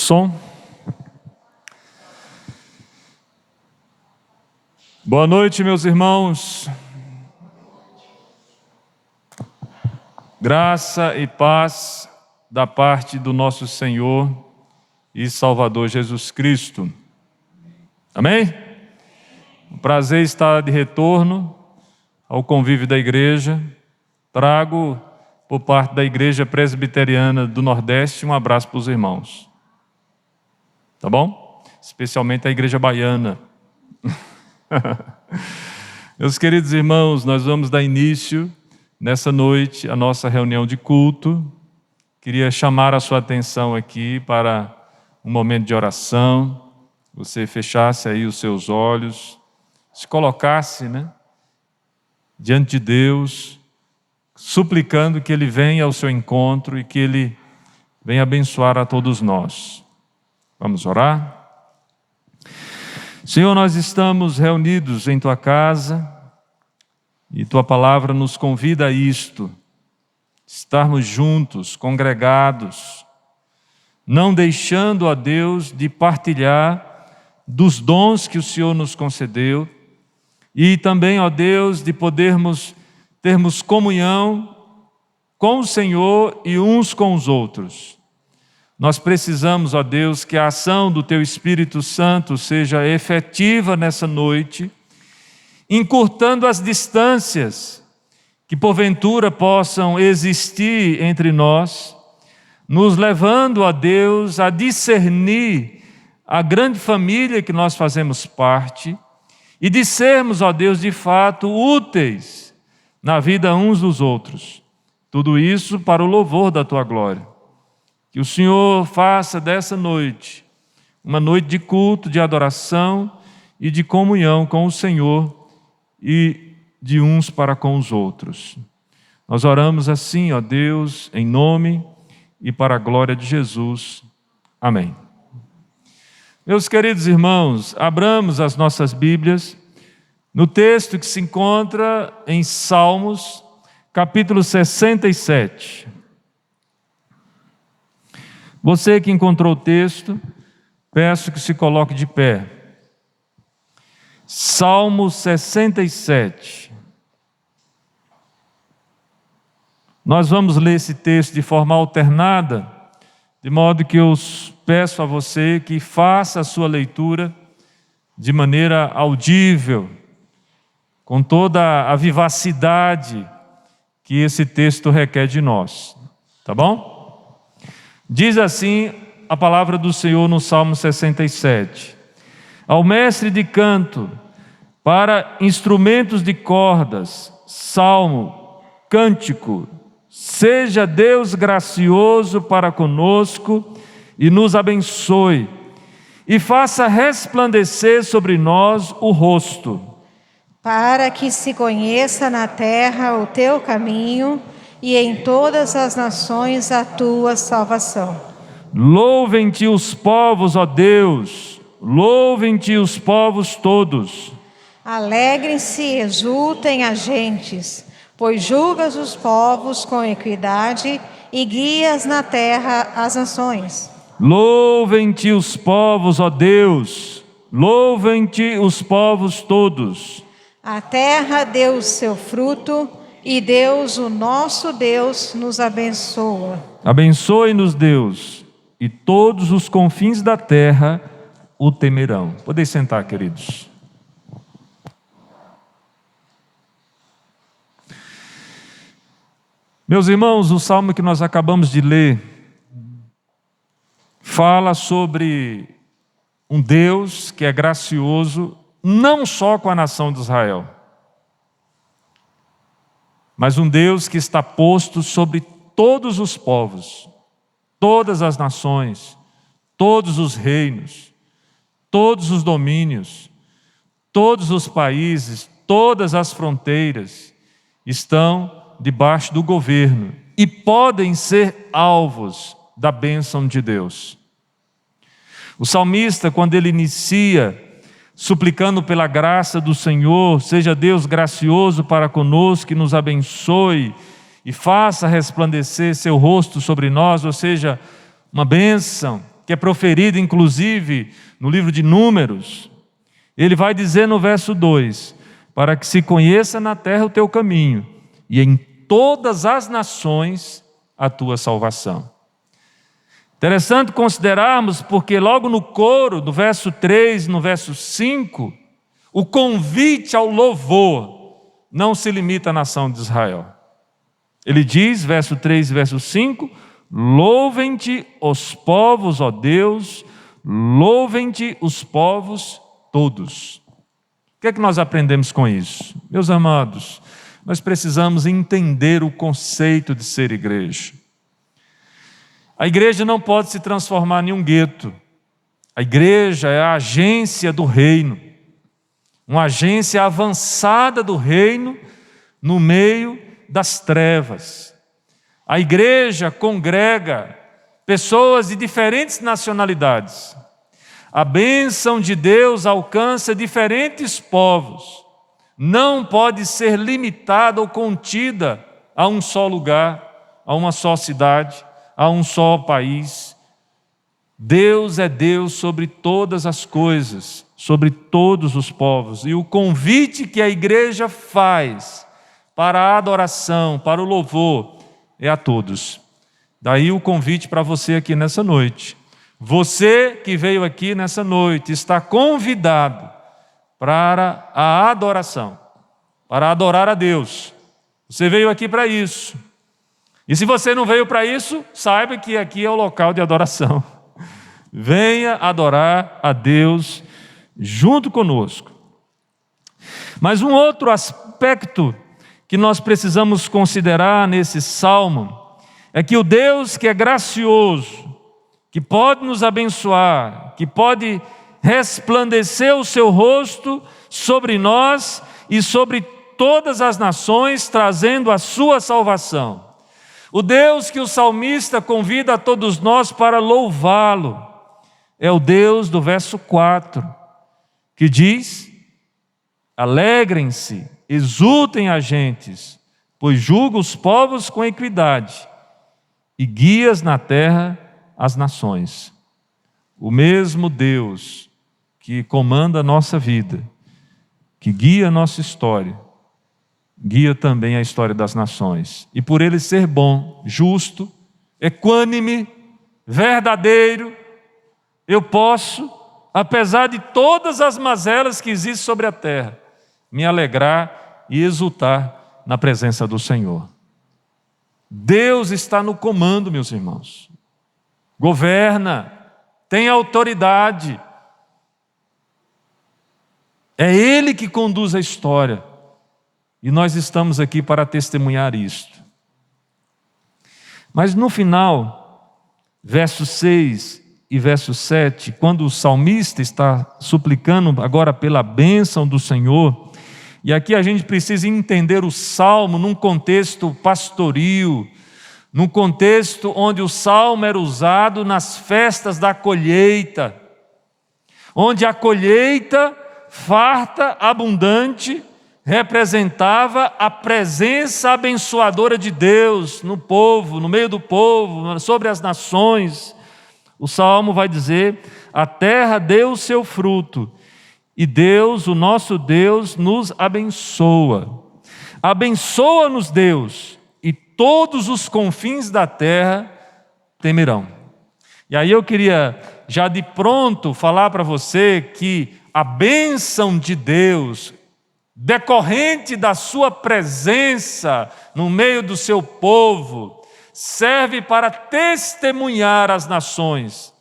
Som. Boa noite, meus irmãos. Graça e paz da parte do nosso Senhor e Salvador Jesus Cristo. Amém? Um prazer estar de retorno ao convívio da igreja. Trago, por parte da Igreja Presbiteriana do Nordeste, um abraço para os irmãos. Tá bom? Especialmente a Igreja Baiana. Meus queridos irmãos, nós vamos dar início nessa noite à nossa reunião de culto. Queria chamar a sua atenção aqui para um momento de oração. Você fechasse aí os seus olhos, se colocasse, diante de Deus, suplicando que Ele venha ao seu encontro e que Ele venha abençoar a todos nós. Vamos orar? Senhor, nós estamos reunidos em Tua casa e Tua palavra nos convida a isto, estarmos juntos, congregados, não deixando, ó Deus, de partilhar dos dons que o Senhor nos concedeu e também, ó Deus, de termos comunhão com o Senhor e uns com os outros. Nós precisamos, ó Deus, que a ação do Teu Espírito Santo seja efetiva nessa noite, encurtando as distâncias que porventura possam existir entre nós, nos levando, ó Deus, a discernir a grande família que nós fazemos parte e de sermos, ó Deus, de fato úteis na vida uns dos outros. Tudo isso para o louvor da Tua glória. Que o Senhor faça dessa noite uma noite de culto, de adoração e de comunhão com o Senhor e de uns para com os outros. Nós oramos assim, ó Deus, em nome e para a glória de Jesus. Amém. Meus queridos irmãos, abramos as nossas Bíblias no texto que se encontra em Salmos, capítulo 67. Você que encontrou o texto, peço que se coloque de pé. Salmo 67. Nós vamos ler esse texto de forma alternada, de modo que eu peço a você que faça a sua leitura de maneira audível, com toda a vivacidade que esse texto requer de nós. Tá bom? Diz assim a palavra do Senhor no Salmo 67. Ao mestre de canto, para instrumentos de cordas, salmo, cântico, seja Deus gracioso para conosco e nos abençoe, e faça resplandecer sobre nós o rosto. Para que se conheça na terra o Teu caminho, e em todas as nações a Tua salvação. Louvem-te os povos, ó Deus, louvem-te os povos todos. Alegrem-se e exultem as gentes, pois julgas os povos com equidade e guias na terra as nações. Louvem-te os povos, ó Deus, louvem-te os povos todos. A terra deu o seu fruto, e Deus, o nosso Deus, nos abençoa. Abençoe-nos, Deus, e todos os confins da terra o temerão. Podem sentar, queridos. Meus irmãos, o salmo que nós acabamos de ler fala sobre um Deus que é gracioso não só com a nação de Israel, mas um Deus que está posto sobre todos os povos, todas as nações, todos os reinos, todos os domínios, todos os países, todas as fronteiras estão debaixo do governo e podem ser alvos da bênção de Deus. O salmista, quando ele inicia suplicando pela graça do Senhor, seja Deus gracioso para conosco, que nos abençoe e faça resplandecer seu rosto sobre nós, ou seja, uma bênção, que é proferida inclusive no livro de Números, ele vai dizer no verso 2: para que se conheça na terra o teu caminho, e em todas as nações a tua salvação. Interessante considerarmos, porque logo no coro, no verso 3 e no verso 5, o convite ao louvor não se limita à nação de Israel. Ele diz, verso 3 e verso 5, louvem-te os povos, ó Deus, louvem-te os povos todos. O que é que nós aprendemos com isso? Meus amados, nós precisamos entender o conceito de ser igreja. A igreja não pode se transformar em um gueto. A igreja é a agência do reino, uma agência avançada do reino no meio das trevas. A igreja congrega pessoas de diferentes nacionalidades. A bênção de Deus alcança diferentes povos. Não pode ser limitada ou contida a um só lugar, a uma só cidade, a um só país. Deus é Deus sobre todas as coisas, sobre todos os povos. E o convite que a igreja faz para a adoração, para o louvor, é a todos. Daí o convite para você aqui nessa noite. Você que veio aqui nessa noite está convidado para a adoração, para adorar a Deus. Você veio aqui para isso. E se você não veio para isso, saiba que aqui é o local de adoração. Venha adorar a Deus junto conosco. Mas um outro aspecto que nós precisamos considerar nesse salmo é que o Deus que é gracioso, que pode nos abençoar, que pode resplandecer o seu rosto sobre nós e sobre todas as nações, trazendo a sua salvação. O Deus que o salmista convida a todos nós para louvá-lo é o Deus do verso 4, que diz: alegrem-se, exultem as gentes, pois julga os povos com equidade e guias na terra as nações. O mesmo Deus que comanda a nossa vida, que guia a nossa história, guia também a história das nações. E por ele ser bom, justo, equânime, verdadeiro, eu posso, apesar de todas as mazelas que existem sobre a terra, me alegrar e exultar na presença do Senhor. Deus está no comando, meus irmãos. Governa, tem autoridade. É Ele que conduz a história. E nós estamos aqui para testemunhar isto. Mas no final, verso 6 e verso 7, quando o salmista está suplicando agora pela bênção do Senhor, e aqui a gente precisa entender o salmo num contexto pastoril, num contexto onde o salmo era usado nas festas da colheita, onde a colheita farta, abundante, representava a presença abençoadora de Deus no povo, no meio do povo, sobre as nações. O salmo vai dizer: a terra deu o seu fruto, e Deus, o nosso Deus, nos abençoa. Abençoa-nos, Deus, e todos os confins da terra temerão. E aí eu queria já de pronto falar para você que a bênção de Deus, decorrente da sua presença no meio do seu povo, serve para testemunhar às nações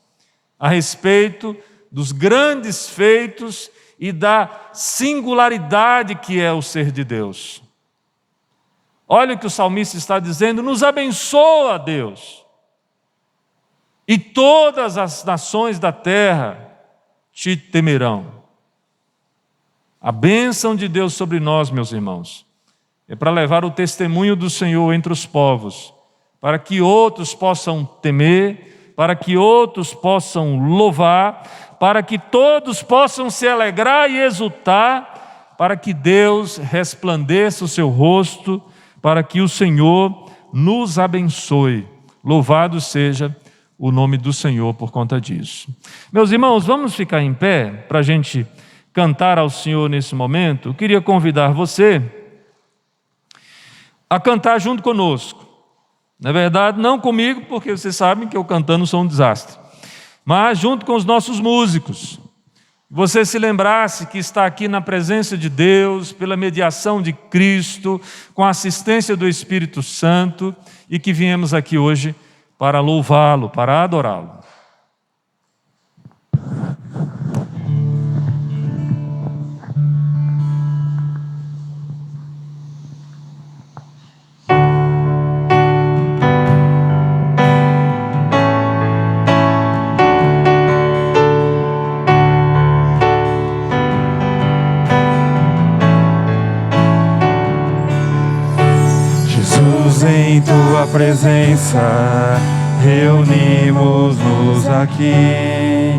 a respeito dos grandes feitos e da singularidade que é o ser de Deus. Olha o que o salmista está dizendo: nos abençoa, Deus, e todas as nações da terra te temerão. A bênção de Deus sobre nós, meus irmãos, é para levar o testemunho do Senhor entre os povos, para que outros possam temer, para que outros possam louvar, para que todos possam se alegrar e exultar, para que Deus resplandeça o seu rosto, para que o Senhor nos abençoe. Louvado seja o nome do Senhor por conta disso. Meus irmãos, vamos ficar em pé para a gente cantar ao Senhor nesse momento. Eu queria convidar você a cantar junto conosco. Na verdade, não comigo, porque vocês sabem que eu cantando sou um desastre, mas junto com os nossos músicos. Você se lembrasse que está aqui na presença de Deus, pela mediação de Cristo, com a assistência do Espírito Santo, e que viemos aqui hoje para louvá-lo, para adorá-lo. Em tua presença reunimos-nos aqui,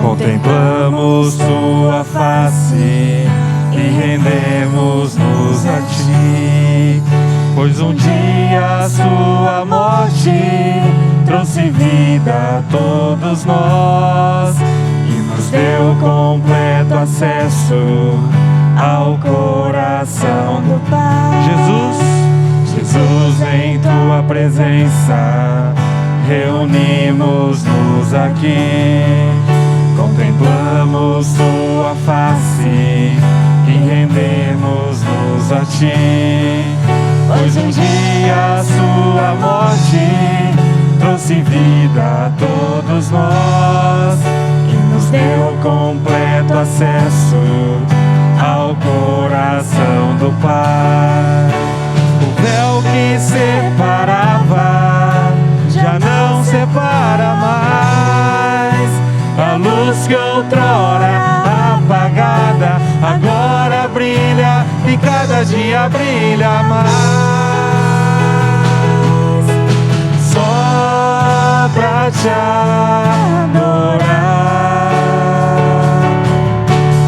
contemplamos tua face e rendemos-nos a ti, pois um dia a sua morte trouxe vida a todos nós e nos deu completo acesso ao coração do Pai. Jesus, em tua presença, reunimos-nos aqui, contemplamos tua face e rendemos-nos a ti, pois um dia a sua morte trouxe vida a todos nós e nos deu completo acesso ao coração do Pai. O véu que separava já não separa mais. A luz que outrora apagada agora brilha e cada dia brilha mais. Só pra te adorar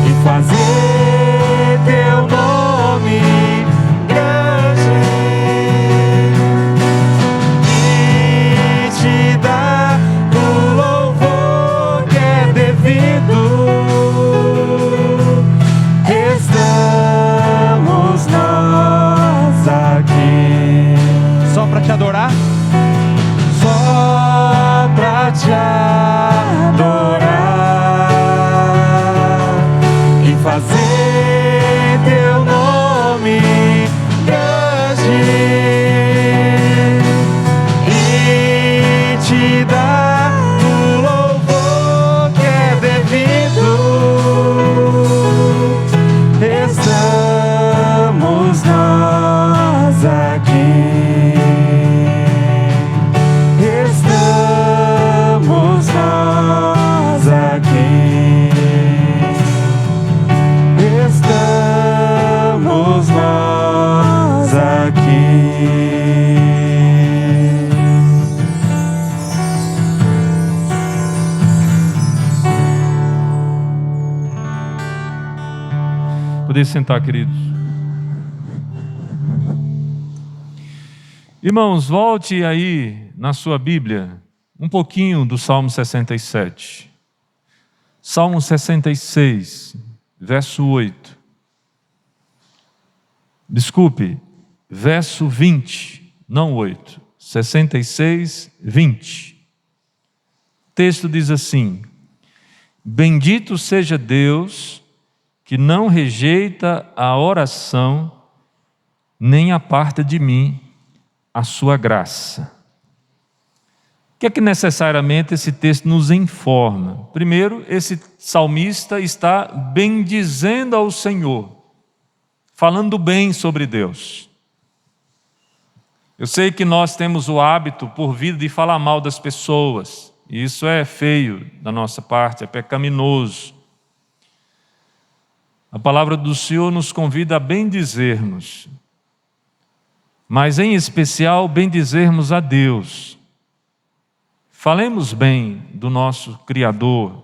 e fazer teu nome te adorar, só pra te adorar e fazer teu nome grande e te dar o louvor que é devido. Estamos nós aqui. Poder sentar, queridos. Irmãos, volte aí na sua Bíblia um pouquinho do Salmo 67. Salmo 66, verso 8. Desculpe, verso 20, não 8. 66, 20. O texto diz assim: Bendito seja Deus que não rejeita a oração, nem aparta de mim a sua graça. O que é que necessariamente esse texto nos informa? Primeiro, esse salmista está bendizendo ao Senhor, falando bem sobre Deus. Eu sei que nós temos o hábito por vida de falar mal das pessoas, e isso é feio da nossa parte, é pecaminoso. A palavra do Senhor nos convida a bendizermos, mas em especial bendizermos a Deus. Falemos bem do nosso Criador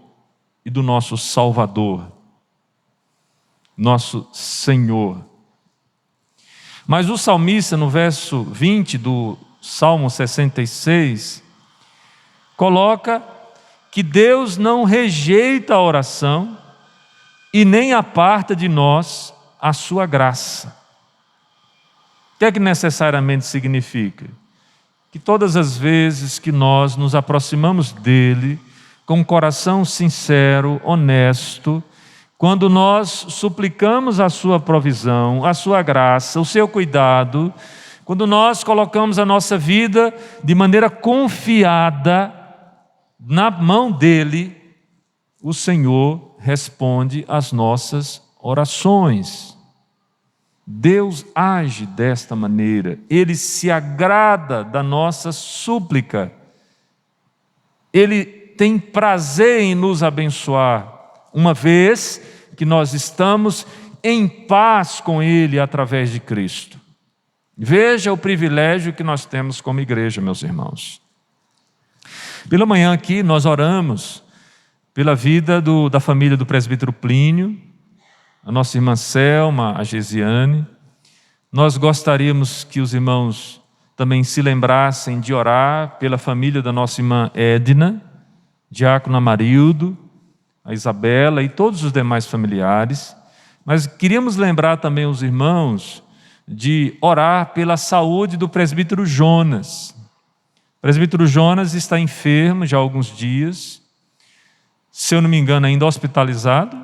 e do nosso Salvador, nosso Senhor. Mas o salmista, no verso 20 do Salmo 66, coloca que Deus não rejeita a oração e nem aparta de nós a sua graça. O que é que necessariamente significa? Que todas as vezes que nós nos aproximamos dele, com um coração sincero, honesto, quando nós suplicamos a sua provisão, a sua graça, o seu cuidado, quando nós colocamos a nossa vida de maneira confiada na mão dele, o Senhor responde às nossas orações. Deus age desta maneira, Ele se agrada da nossa súplica, Ele tem prazer em nos abençoar, uma vez que nós estamos em paz com Ele através de Cristo. Veja o privilégio que nós temos como igreja, meus irmãos. Pela manhã aqui nós oramos pela vida da família do presbítero Plínio, a nossa irmã Selma, a Gesiane. Nós gostaríamos que os irmãos também se lembrassem de orar pela família da nossa irmã Edna, diácono Amarildo, a Isabela e todos os demais familiares. Mas queríamos lembrar também os irmãos de orar pela saúde do presbítero Jonas. O presbítero Jonas está enfermo já há alguns dias, se eu não me engano ainda hospitalizado,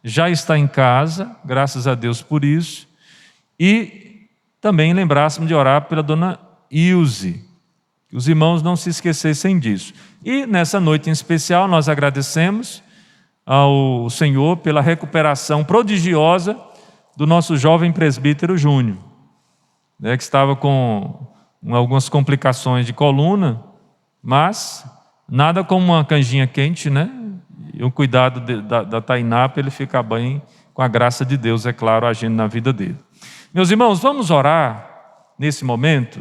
já está em casa, graças a Deus por isso. E também lembrássemos de orar pela dona Ilse, que os irmãos não se esquecessem disso. E nessa noite em especial nós agradecemos ao Senhor pela recuperação prodigiosa do nosso jovem presbítero Júnior, que estava com algumas complicações de coluna, mas nada como uma canjinha quente, e o cuidado da Tainá para ele ficar bem, com a graça de Deus, é claro, agindo na vida dele. Meus irmãos, vamos orar nesse momento.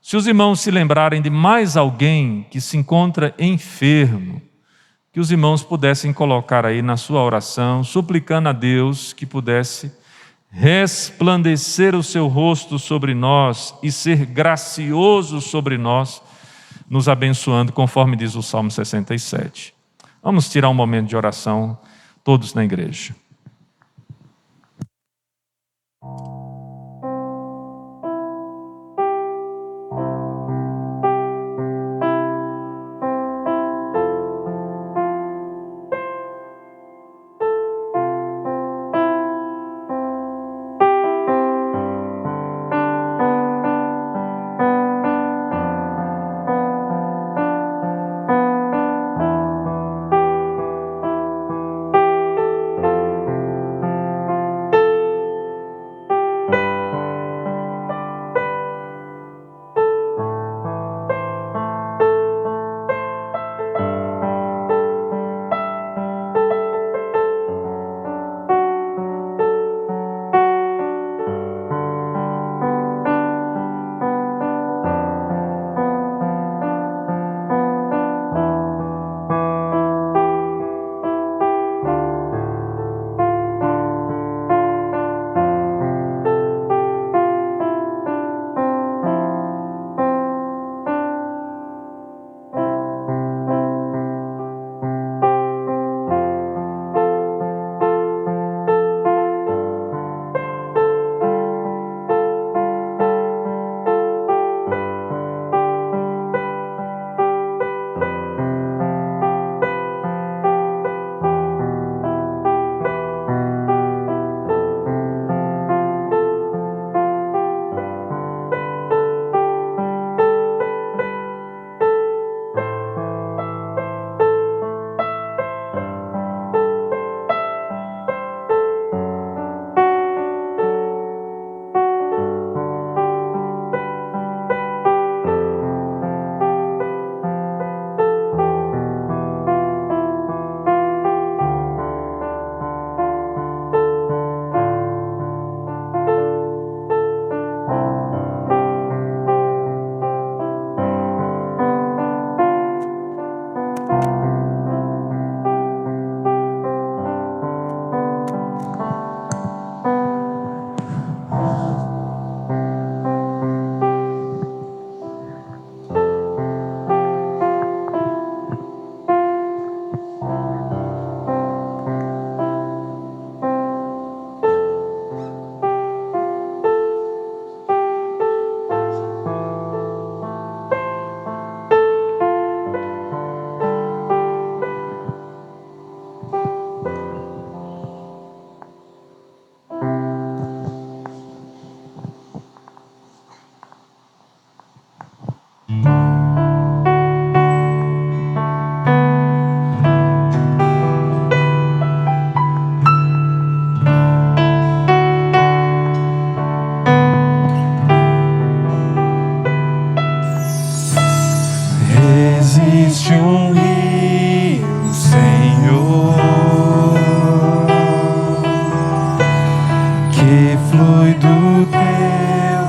Se os irmãos se lembrarem de mais alguém que se encontra enfermo, que os irmãos pudessem colocar aí na sua oração, suplicando a Deus que pudesse resplandecer o seu rosto sobre nós e ser gracioso sobre nós, nos abençoando, conforme diz o Salmo 67. Vamos tirar um momento de oração, todos na igreja.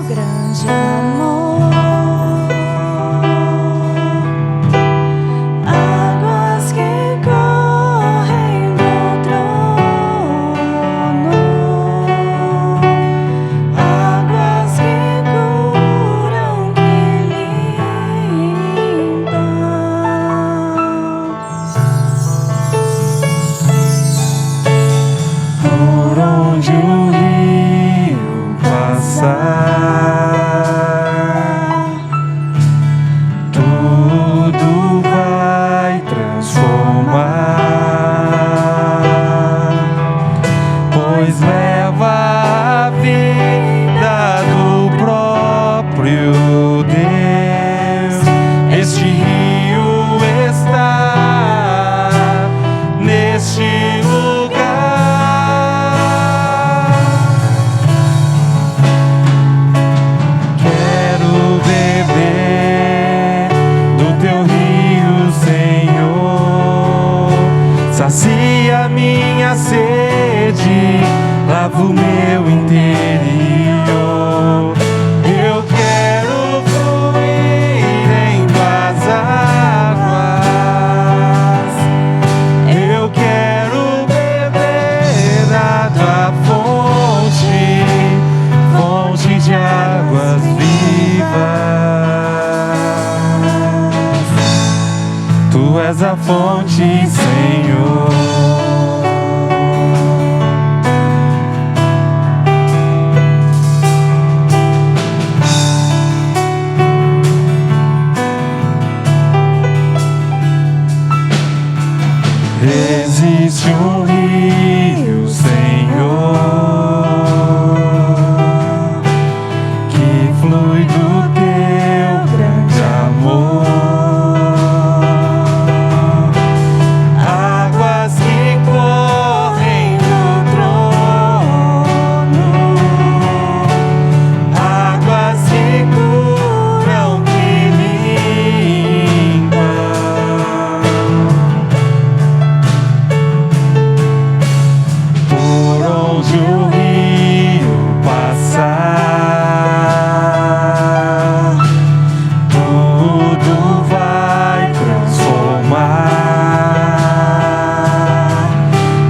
grande amor. Águas que correm do trono, águas que curam, que limpam. Por onde o rio passar, tudo vai transformar, pois leva a vida do próprio Deus. Este rio está neste lugar. Quero beber do teu rio, Senhor. Sacia minha sede, lava o meu interior. Eu quero fluir em tuas águas. Eu quero beber da tua fonte, fonte de águas vivas. Tu és a fonte, Senhor. Existe um rio, Senhor, que flui do teu grande amor. Águas que correm do trono, águas que curam, que limpam. Por onde o rio passar, tudo vai transformar,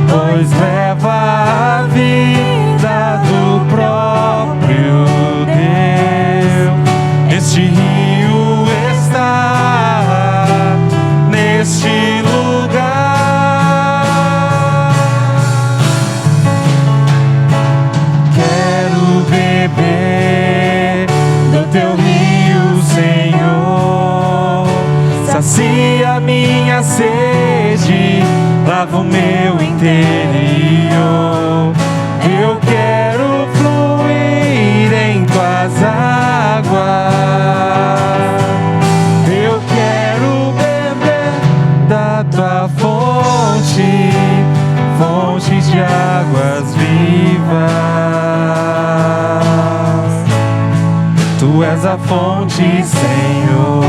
pois leva a vida do próprio Deus. Este rio está neste lugar. Quero beber do teu rio, Senhor. Sacia minha sede, lava o meu interior. Eu quero fluir em tuas águas. Eu quero beber da tua fonte, fonte de águas vivas. Tu és a fonte, Senhor.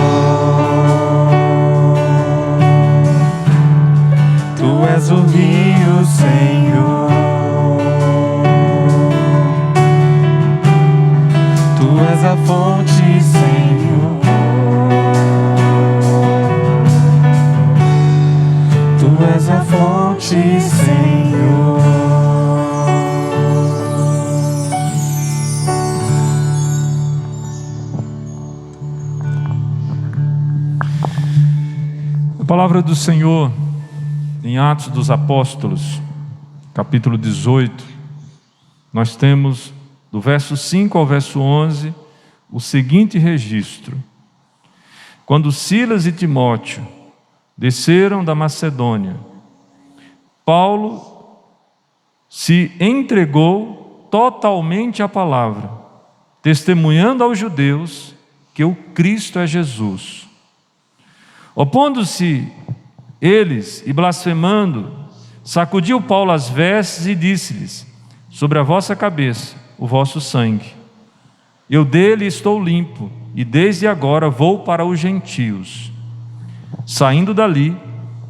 Tu és o rio, Senhor. Tu és a fonte, Senhor. Tu és a fonte, Senhor. A palavra do Senhor em Atos dos Apóstolos, capítulo 18, nós temos do verso 5 ao verso 11 o seguinte registro: quando Silas e Timóteo desceram da Macedônia, Paulo se entregou totalmente à palavra, testemunhando aos judeus que o Cristo é Jesus. Opondo-se eles e blasfemando, sacudiu Paulo as vestes e disse-lhes: sobre a vossa cabeça o vosso sangue. Eu dele estou limpo, e desde agora vou para os gentios. Saindo dali,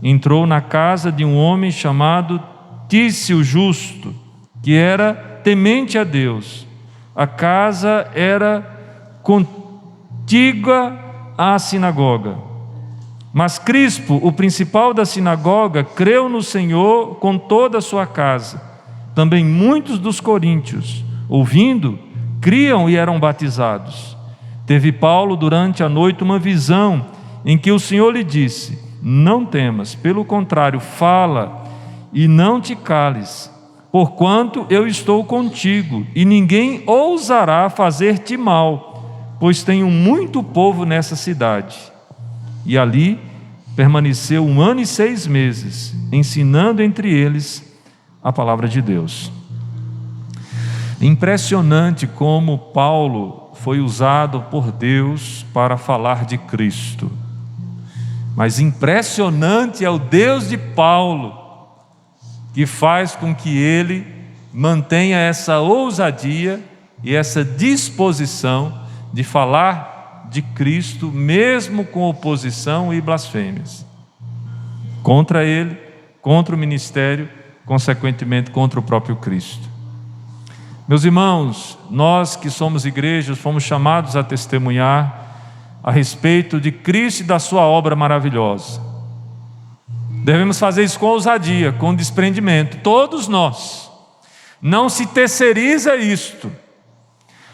entrou na casa de um homem chamado Tício Justo, que era temente a Deus, a casa era contígua à sinagoga. Mas Crispo, o principal da sinagoga, creu no Senhor com toda a sua casa. Também muitos dos coríntios, ouvindo, criam e eram batizados. Teve Paulo durante a noite uma visão em que o Senhor lhe disse: não temas, pelo contrário, fala e não te cales, porquanto eu estou contigo, e ninguém ousará fazer-te mal, pois tenho muito povo nessa cidade. E ali permaneceu 1 ano e 6 meses, ensinando entre eles a palavra de Deus. Impressionante como Paulo foi usado por Deus para falar de Cristo. Mas impressionante é o Deus de Paulo, que faz com que ele mantenha essa ousadia e essa disposição de falar de Cristo, mesmo com oposição e blasfêmias contra ele, contra o ministério, consequentemente contra o próprio Cristo. Meus irmãos, nós que somos igrejas, fomos chamados a testemunhar a respeito de Cristo e da sua obra maravilhosa. Devemos fazer isso com ousadia, com desprendimento, todos nós. Não se terceiriza isto.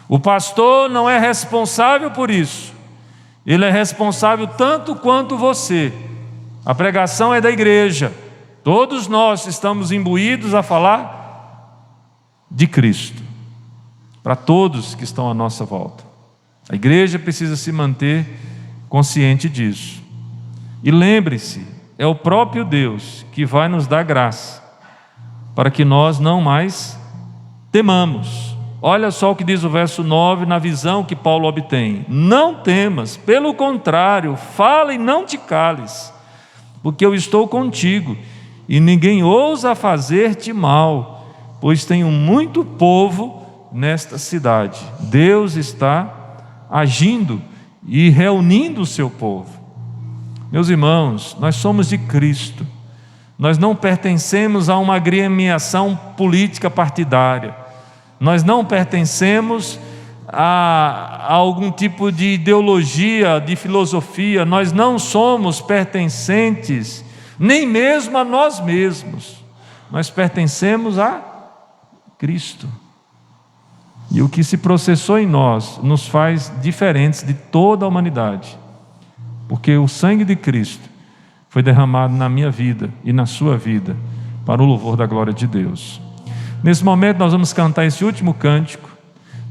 O pastor não é responsável por isso. Ele é responsável tanto quanto você. A pregação é da igreja. Todos nós estamos imbuídos a falar de Cristo, para todos que estão à nossa volta. A igreja precisa se manter consciente disso. E lembre-se, é o próprio Deus que vai nos dar graça para que nós não mais temamos. Olha só o que diz o verso 9 na visão que Paulo obtém: não temas, pelo contrário, fala e não te cales, porque eu estou contigo, e ninguém ousa fazer-te mal, pois tenho muito povo nesta cidade. Deus está agindo e reunindo o seu povo. Meus irmãos, nós somos de Cristo. Nós não pertencemos a uma agremiação política partidária. Nós não pertencemos a algum tipo de ideologia, de filosofia. Nós não somos pertencentes nem mesmo a nós mesmos. Nós pertencemos a Cristo. E o que se processou em nós nos faz diferentes de toda a humanidade, porque o sangue de Cristo foi derramado na minha vida e na sua vida, para o louvor da glória de Deus. Nesse momento nós vamos cantar esse último cântico.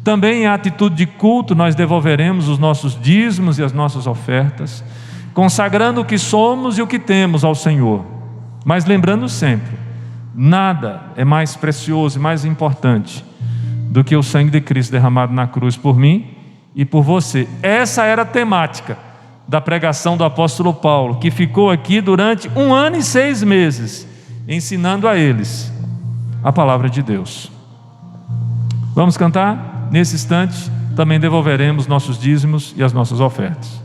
Também em atitude de culto nós devolveremos os nossos dízimos e as nossas ofertas, consagrando o que somos e o que temos ao Senhor. Mas lembrando sempre, nada é mais precioso e mais importante do que o sangue de Cristo derramado na cruz por mim e por você. Essa era a temática da pregação do apóstolo Paulo, que ficou aqui durante 1 ano e 6 meses, ensinando a eles a palavra de Deus. Vamos cantar? Nesse instante, também devolveremos nossos dízimos e as nossas ofertas.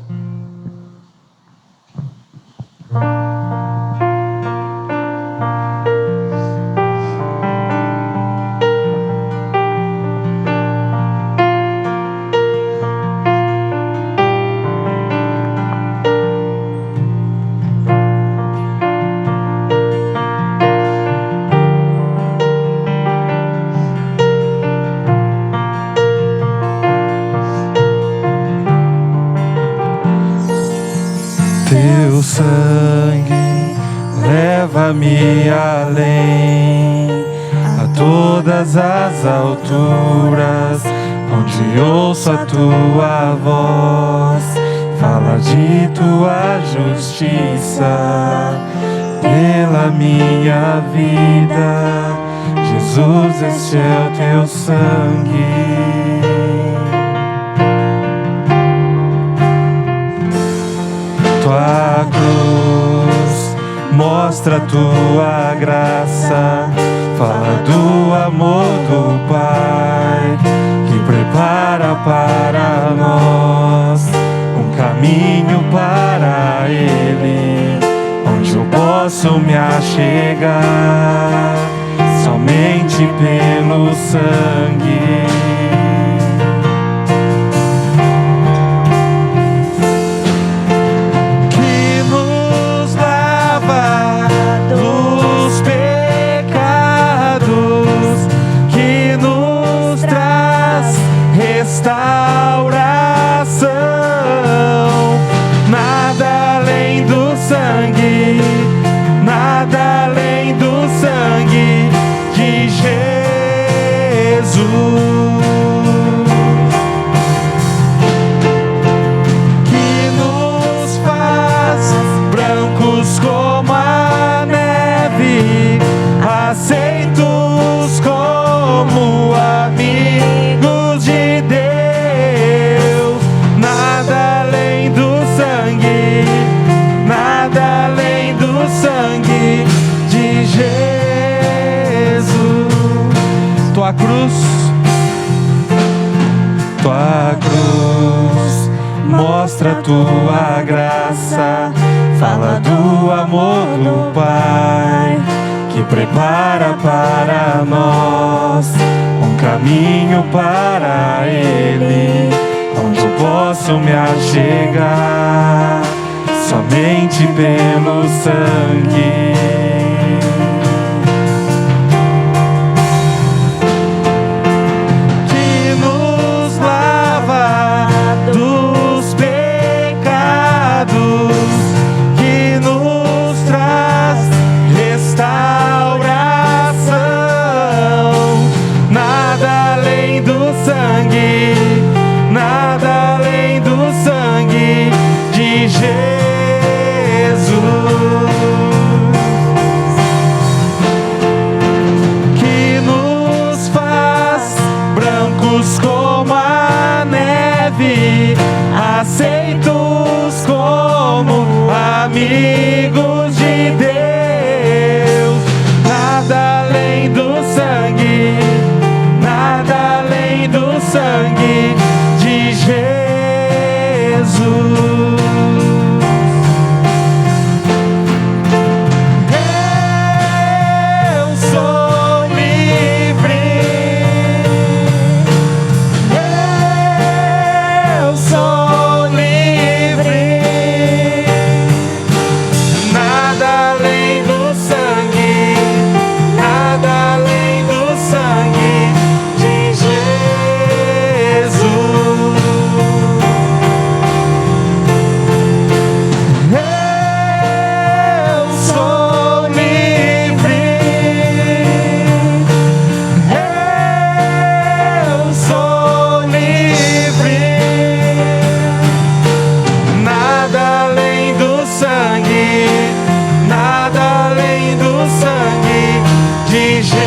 Teu sangue leva-me além, a todas as alturas, onde ouço a tua voz, fala de tua justiça pela minha vida. Jesus, este é o teu sangue. Tua cruz mostra a tua graça, fala do amor do Pai, que prepara para nós um caminho para Ele, onde eu posso me achegar somente pelo sangue. restauração. Nada além do sangue, nada além do sangue de Jesus. Como a neve, aceitos como amigos de Deus. Nada além do sangue, nada além do sangue de Jesus. Tua cruz mostra tua graça. Fala do amor do Pai, que prepara para nós um caminho para Ele, onde eu posso me achegar somente pelo sangue. Que nos lava dos pecados, nos traz restauração. Nada além do sangue, nada além do sangue de Jesus, que nos faz brancos como a neve, aceitos como amigos de Deus. Nada além do sangue, nada além do sangue de Jesus. Eu sou livre, eu sou livre. Nada além do sangue, nada além do sangue de Jesus. Eu sou livre, eu sou livre. Nada além do sangue, nada além do sangue de Jesus.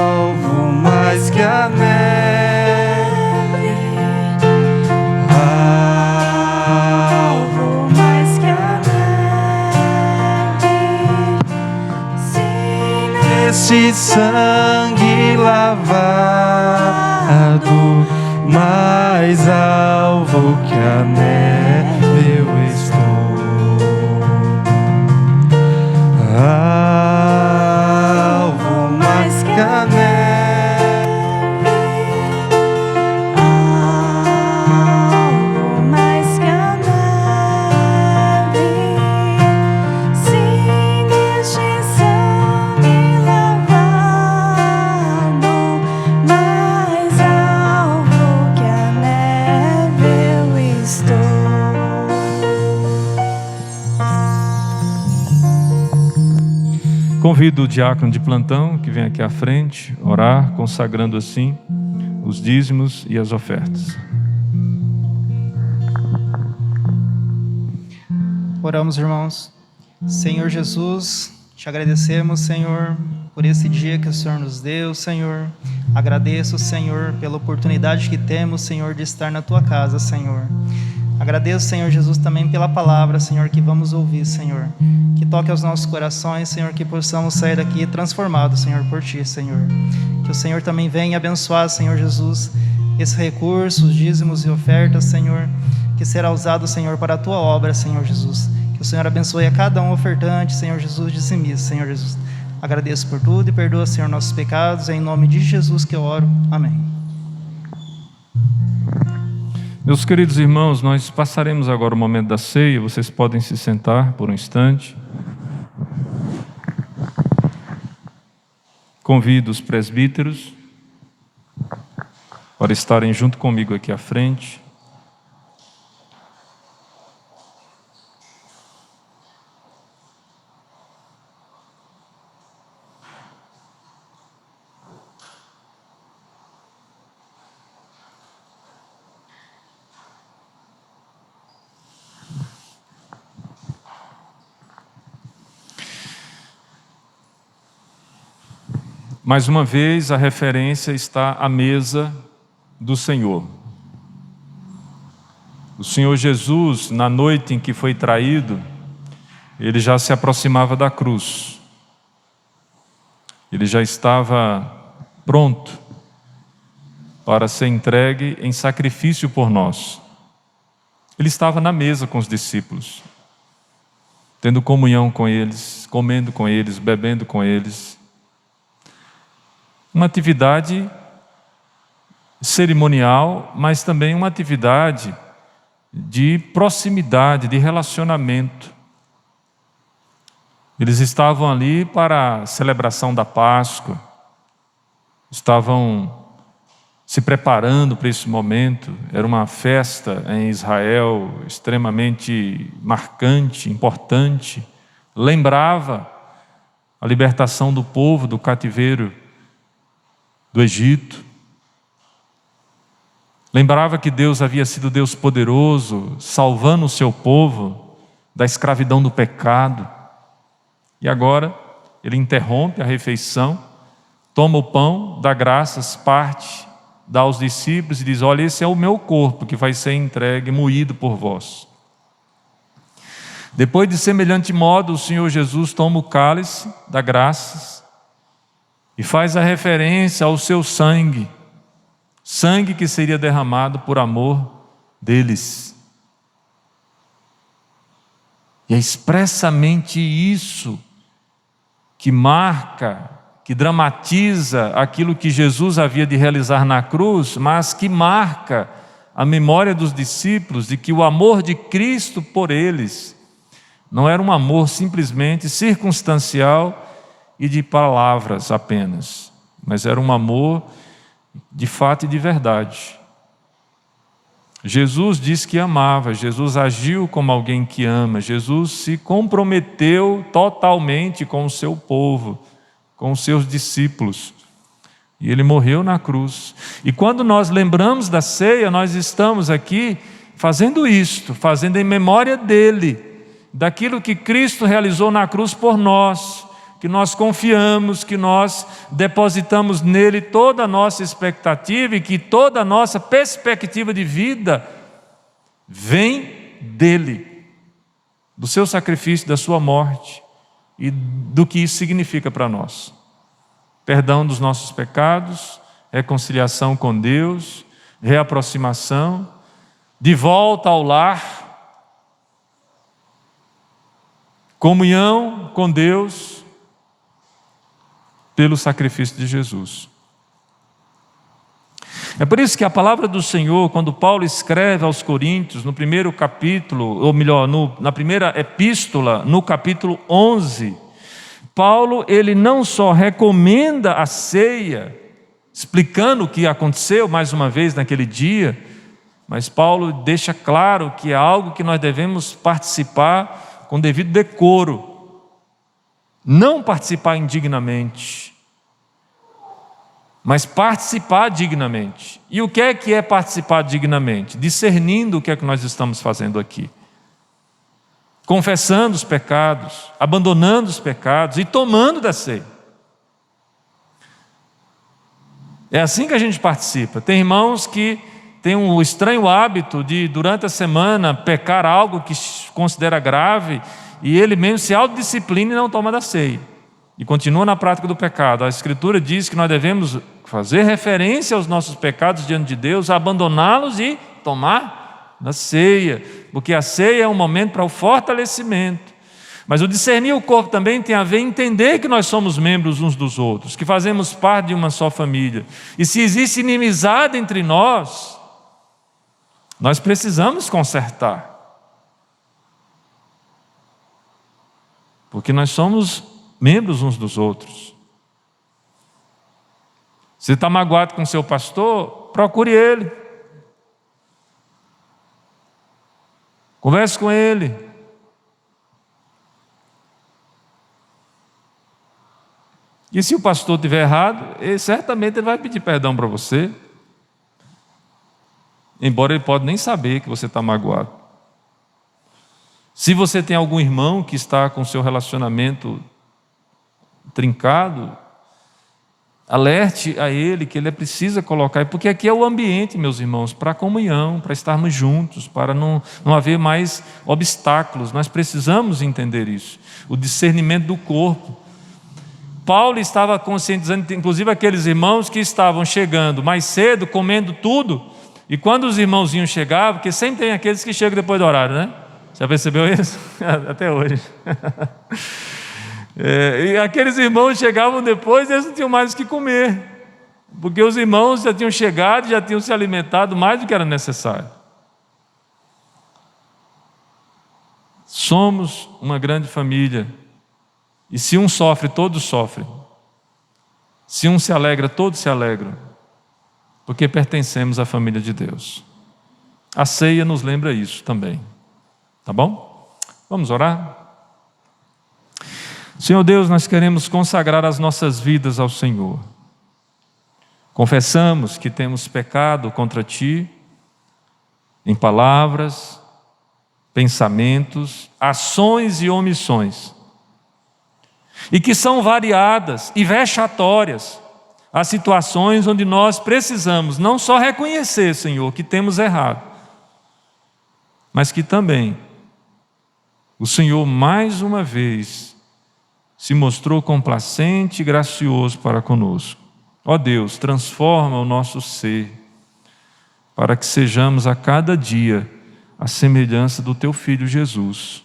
Alvo mais que a neve, alvo mais que a neve. Esse sangue lavado, mais alvo que a neve eu estou. Alvo mais que a neve, alvo mais que a neve. Sim, neste sangue lavado, mais alvo que a neve eu estou. Convido o diácono de plantão que vem aqui à frente orar, consagrando assim os dízimos e as ofertas. Oramos, irmãos. Senhor Jesus, te agradecemos, Senhor, por esse dia que o Senhor nos deu, Senhor. Agradeço, Senhor, pela oportunidade que temos, Senhor, de estar na tua casa, Senhor. Agradeço, Senhor Jesus, também pela palavra, Senhor, que vamos ouvir, Senhor. Que toque aos nossos corações, Senhor, que possamos sair daqui transformados, Senhor, por Ti, Senhor. Que o Senhor também venha abençoar, Senhor Jesus, esses recursos, dízimos e ofertas, Senhor, que será usado, Senhor, para a Tua obra, Senhor Jesus. Que o Senhor abençoe a cada um ofertante, Senhor Jesus, dizimista, Senhor Jesus. Agradeço por tudo e perdoa, Senhor, nossos pecados. É em nome de Jesus que eu oro. Amém. Meus queridos irmãos, nós passaremos agora o momento da ceia. Vocês podem se sentar por um instante. Convido os presbíteros para estarem junto comigo aqui à frente. Mais uma vez, a referência está à mesa do Senhor. O Senhor Jesus, na noite em que foi traído, ele já se aproximava da cruz. Ele já estava pronto para ser entregue em sacrifício por nós. Ele estava na mesa com os discípulos, tendo comunhão com eles, comendo com eles, bebendo com eles. Uma atividade cerimonial, mas também uma atividade de proximidade, de relacionamento. Eles estavam ali para a celebração da Páscoa, estavam se preparando para esse momento. Era uma festa em Israel extremamente marcante, importante. Lembrava a libertação do povo do cativeiro do Egito. Lembrava que Deus havia sido Deus poderoso, salvando o seu povo da escravidão do pecado. E agora ele interrompe a refeição, toma o pão, dá graças, parte, dá aos discípulos e diz: olha, esse é o meu corpo que vai ser entregue, moído por vós. Depois de semelhante modo, o Senhor Jesus toma o cálice, dá graças e faz a referência ao seu sangue, sangue que seria derramado por amor deles. E é expressamente isso que marca, que dramatiza aquilo que Jesus havia de realizar na cruz, mas que marca a memória dos discípulos de que o amor de Cristo por eles não era um amor simplesmente circunstancial e de palavras apenas, mas era um amor de fato e de verdade. Jesus disse que amava, Jesus agiu como alguém que ama, Jesus se comprometeu totalmente com o seu povo, com os seus discípulos, e ele morreu na cruz. E quando nós lembramos da ceia, nós estamos aqui fazendo isto, fazendo em memória dele, daquilo que Cristo realizou na cruz por nós, que nós confiamos, que nós depositamos nele toda a nossa expectativa e que toda a nossa perspectiva de vida vem dele, do seu sacrifício, da sua morte e do que isso significa para nós. Perdão dos nossos pecados, reconciliação com Deus, reaproximação, de volta ao lar, comunhão com Deus, pelo sacrifício de Jesus. É por isso que a palavra do Senhor, quando Paulo escreve aos Coríntios, no primeiro capítulo, ou melhor, na primeira epístola, no capítulo 11, Paulo, ele não só recomenda a ceia, explicando o que aconteceu mais uma vez naquele dia, mas Paulo deixa claro que é algo que nós devemos participar com devido decoro, não participar indignamente, mas participar dignamente. E o que é participar dignamente? Discernindo o que é que nós estamos fazendo aqui. Confessando os pecados, abandonando os pecados e tomando da ceia. É assim que a gente participa. Tem irmãos que têm um estranho hábito de, durante a semana, pecar algo que considera grave, e ele mesmo se autodisciplina e não toma da ceia. E continua na prática do pecado. A Escritura diz que nós devemos fazer referência aos nossos pecados diante de Deus, abandoná-los e tomar da ceia, porque a ceia é um momento para o fortalecimento. Mas o discernir o corpo também tem a ver em entender que nós somos membros uns dos outros, que fazemos parte de uma só família. E se existe inimizade entre nós, nós precisamos consertar. Porque nós somos membros uns dos outros. Você está magoado com seu pastor? Procure ele. Converse com ele. E se o pastor estiver errado, certamente ele vai pedir perdão para você. Embora ele pode nem saber que você está magoado. Se você tem algum irmão que está com seu relacionamento trincado, alerte a ele que ele precisa colocar, porque aqui é o ambiente, meus irmãos, para a comunhão, para estarmos juntos, para não haver mais obstáculos. Nós precisamos entender isso, o discernimento do corpo. Paulo estava conscientizando, inclusive, aqueles irmãos que estavam chegando mais cedo, comendo tudo, e quando os irmãozinhos chegavam, porque sempre tem aqueles que chegam depois do horário, né? Já percebeu isso? Até hoje. E aqueles irmãos chegavam depois e eles não tinham mais o que comer, porque os irmãos já tinham chegado, já tinham se alimentado mais do que era necessário. Somos uma grande família, e se um sofre, todos sofrem. Se um se alegra, todos se alegram, porque pertencemos à família de Deus. A ceia nos lembra isso também, tá bom? Vamos orar? Senhor Deus, nós queremos consagrar as nossas vidas ao Senhor. Confessamos que temos pecado contra Ti, em palavras, pensamentos, ações e omissões, e que são variadas e vexatórias as situações onde nós precisamos não só reconhecer, Senhor, que temos errado, mas que também o Senhor mais uma vez se mostrou complacente e gracioso para conosco. Ó Deus, transforma o nosso ser, para que sejamos a cada dia a semelhança do Teu Filho Jesus.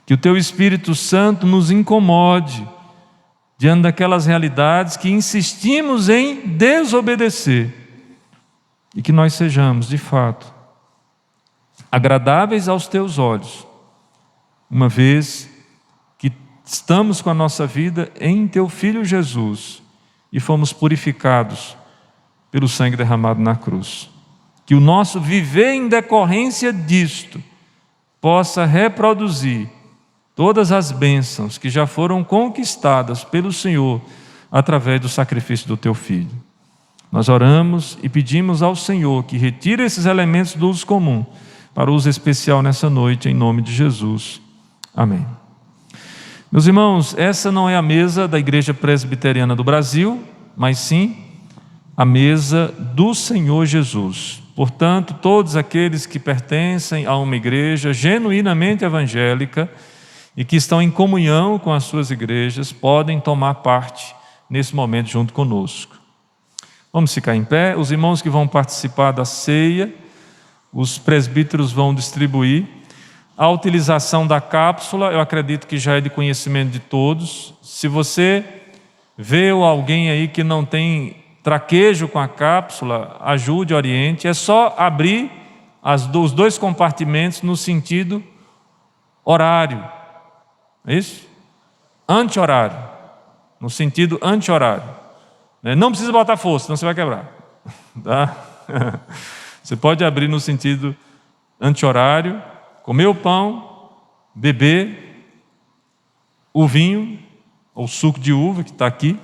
Que o Teu Espírito Santo nos incomode diante daquelas realidades que insistimos em desobedecer, e que nós sejamos, de fato, agradáveis aos Teus olhos, uma vez que estamos com a nossa vida em Teu Filho Jesus e fomos purificados pelo sangue derramado na cruz. Que o nosso viver em decorrência disto possa reproduzir todas as bênçãos que já foram conquistadas pelo Senhor através do sacrifício do Teu Filho. Nós oramos e pedimos ao Senhor que retire esses elementos do uso comum para uso especial nessa noite, em nome de Jesus. Amém. Meus irmãos, essa não é a mesa da Igreja Presbiteriana do Brasil, mas sim a mesa do Senhor Jesus. Portanto, todos aqueles que pertencem a uma igreja genuinamente evangélica e que estão em comunhão com as suas igrejas podem tomar parte nesse momento junto conosco. Vamos ficar em pé. Os irmãos que vão participar da ceia, os presbíteros vão distribuir. A utilização da cápsula, eu acredito que já é de conhecimento de todos. Se você vê alguém aí que não tem traquejo com a cápsula, ajude, oriente. É só abrir os dois compartimentos no sentido horário. É isso? Anti-horário. No sentido anti-horário. Não precisa botar força, senão você vai quebrar. Tá? Você pode abrir no sentido anti-horário, comer o pão, beber o vinho, ou suco de uva que está aqui,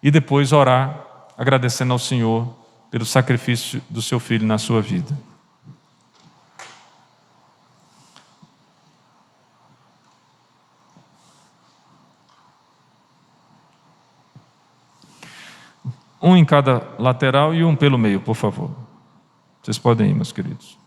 e depois orar, agradecendo ao Senhor pelo sacrifício do seu Filho na sua vida. Um em cada lateral e um pelo meio, por favor. Vocês podem ir, meus queridos.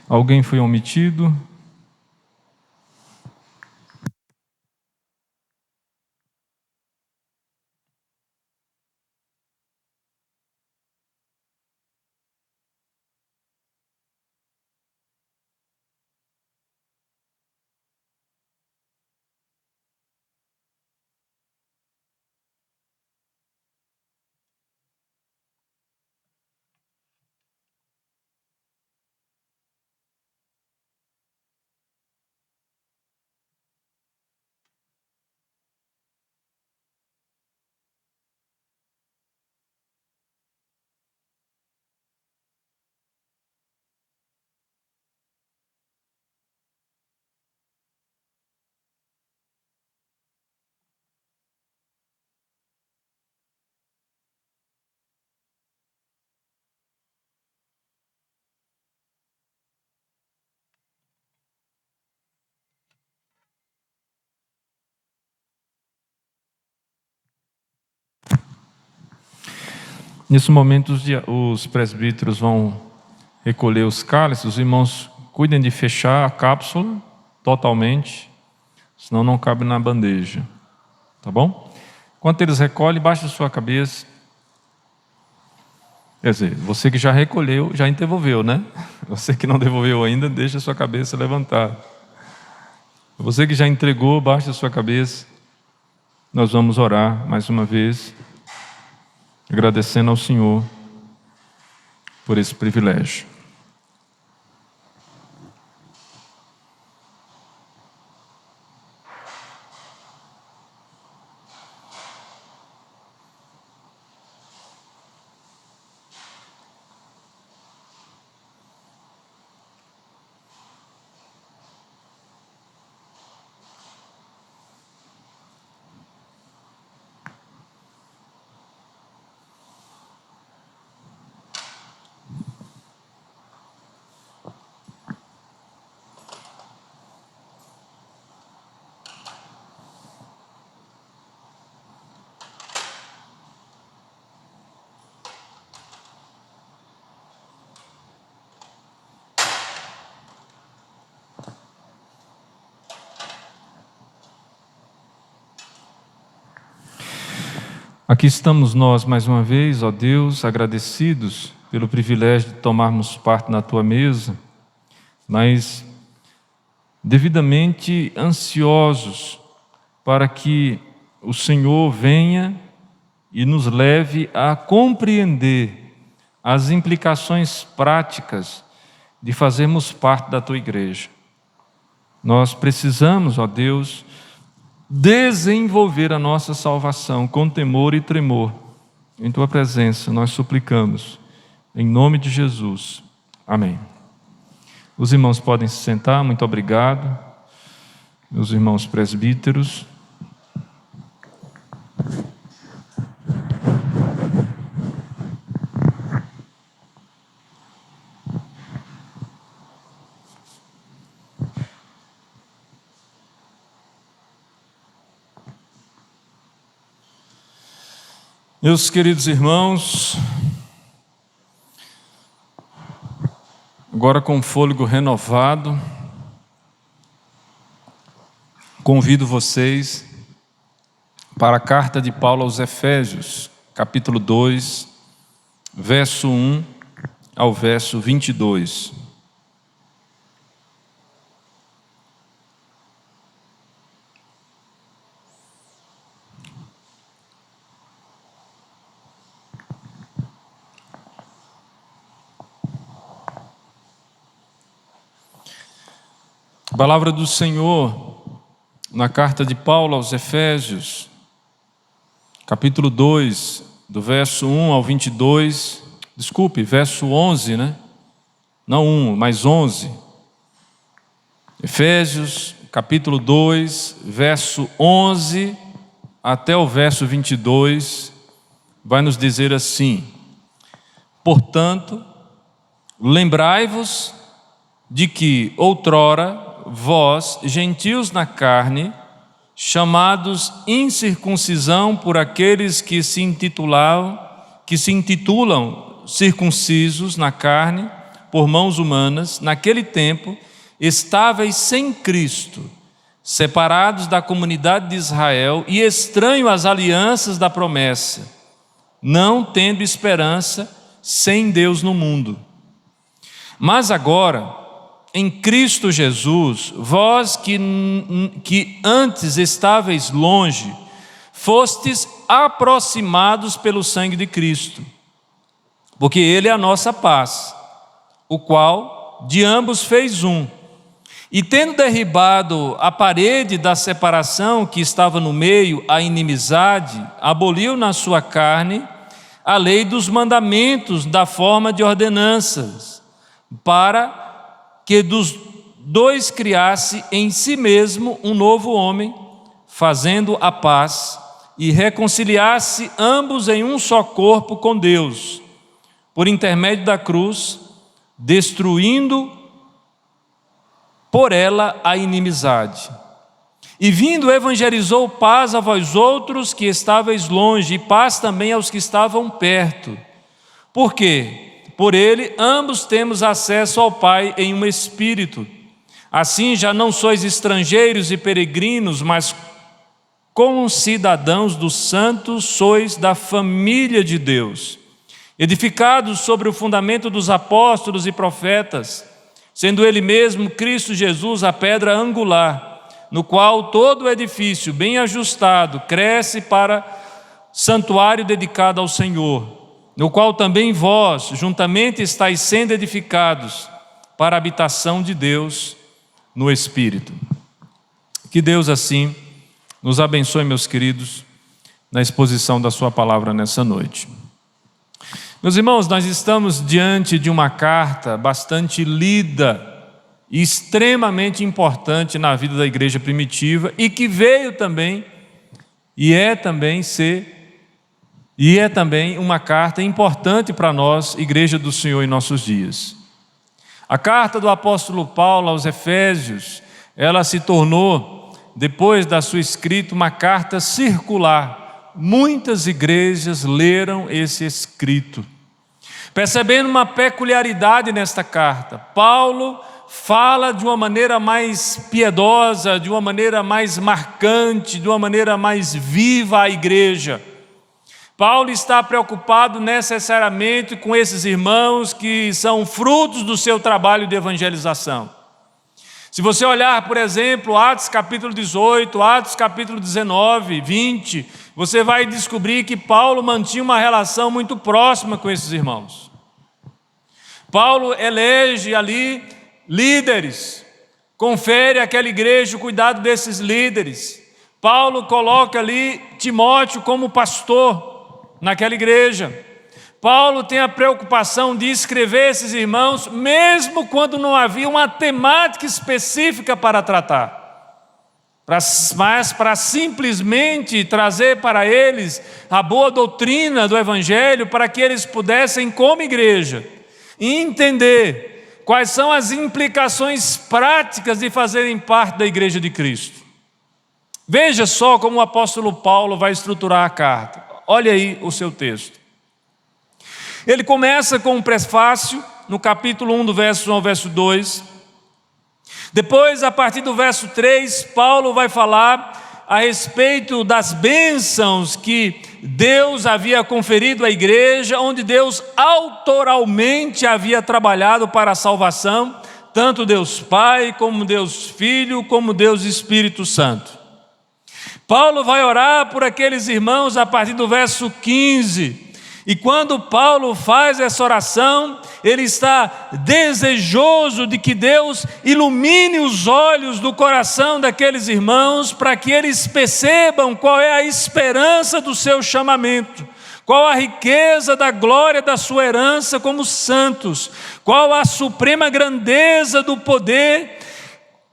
Alguém foi omitido? Nesse momento, os presbíteros vão recolher os cálices. Os irmãos cuidem de fechar a cápsula totalmente, senão não cabe na bandeja. Tá bom? Enquanto eles recolhem, baixe a sua cabeça. Quer dizer, você que já recolheu, já devolveu, né? Você que não devolveu ainda, deixa a sua cabeça levantada. Você que já entregou, baixe a sua cabeça. Nós vamos orar mais uma vez, agradecendo ao Senhor por esse privilégio. Aqui estamos nós mais uma vez, ó Deus, agradecidos pelo privilégio de tomarmos parte na Tua mesa, mas devidamente ansiosos para que o Senhor venha e nos leve a compreender as implicações práticas de fazermos parte da Tua igreja. Nós precisamos, ó Deus, desenvolver a nossa salvação com temor e tremor. Em Tua presença nós suplicamos, em nome de Jesus. Amém. Os irmãos podem se sentar, muito obrigado. Meus irmãos presbíteros. Meus queridos irmãos, agora com fôlego renovado, convido vocês para a carta de Paulo aos Efésios, capítulo 2, verso 1 ao verso 22. A palavra do Senhor na carta de Paulo aos Efésios, capítulo 2, do verso 1 ao 22, verso 11, né? Não 1, mas 11. Efésios, capítulo 2, verso 11 até o verso 22, vai nos dizer assim: portanto, lembrai-vos de que outrora vós, gentios na carne, chamados incircuncisão por aqueles que se intitulam circuncisos na carne, por mãos humanas, naquele tempo, estáveis sem Cristo, separados da comunidade de Israel e estranhos às alianças da promessa, não tendo esperança, sem Deus no mundo. Mas agora, em Cristo Jesus, vós que antes estáveis longe, fostes aproximados pelo sangue de Cristo, porque Ele é a nossa paz, o qual de ambos fez um, e tendo derribado a parede da separação que estava no meio, a inimizade, aboliu na sua carne a lei dos mandamentos da forma de ordenanças, para que dos dois criasse em si mesmo um novo homem, fazendo a paz, e reconciliasse ambos em um só corpo com Deus, por intermédio da cruz, destruindo por ela a inimizade. E vindo evangelizou paz a vós outros que estáveis longe, e paz também aos que estavam perto. Por quê? Por ele ambos temos acesso ao Pai em um Espírito. Assim já não sois estrangeiros e peregrinos, mas concidadãos dos santos, sois da família de Deus, edificados sobre o fundamento dos apóstolos e profetas, sendo Ele mesmo, Cristo Jesus, a pedra angular, no qual todo o edifício, bem ajustado, cresce para santuário dedicado ao Senhor, no qual também vós, juntamente, estáis sendo edificados para a habitação de Deus no Espírito. Que Deus assim nos abençoe, meus queridos, na exposição da sua palavra nessa noite. Meus irmãos, nós estamos diante de uma carta bastante lida e extremamente importante na vida da igreja primitiva, e que veio também, e é também uma carta importante para nós, Igreja do Senhor, em nossos dias. A carta do apóstolo Paulo aos Efésios, ela se tornou, depois da sua escrita, uma carta circular. Muitas igrejas leram esse escrito, percebendo uma peculiaridade nesta carta. Paulo fala de uma maneira mais piedosa, de uma maneira mais marcante, de uma maneira mais viva à igreja. Paulo está preocupado necessariamente com esses irmãos que são frutos do seu trabalho de evangelização. Se você olhar, por exemplo, Atos capítulo 18, Atos capítulo 19, 20, você vai descobrir que Paulo mantinha uma relação muito próxima com esses irmãos. Paulo elege ali líderes, confere àquela igreja o cuidado desses líderes. Paulo coloca ali Timóteo como pastor naquela igreja. Paulo tem a preocupação de escrever esses irmãos, mesmo quando não havia uma temática específica para tratar, mas para simplesmente trazer para eles a boa doutrina do Evangelho, para que eles pudessem, como igreja, entender quais são as implicações práticas de fazerem parte da igreja de Cristo. Veja só como o apóstolo Paulo vai estruturar a carta. Olha aí o seu texto. Ele começa com um prefácio, no capítulo 1, do verso 1 ao verso 2. Depois, a partir do verso 3, Paulo vai falar a respeito das bênçãos que Deus havia conferido à igreja, onde Deus autoralmente havia trabalhado para a salvação, tanto Deus Pai, como Deus Filho, como Deus Espírito Santo. Paulo vai orar por aqueles irmãos a partir do verso 15. E quando Paulo faz essa oração, ele está desejoso de que Deus ilumine os olhos do coração daqueles irmãos, para que eles percebam qual é a esperança do seu chamamento, qual a riqueza da glória da sua herança como santos, qual a suprema grandeza do poder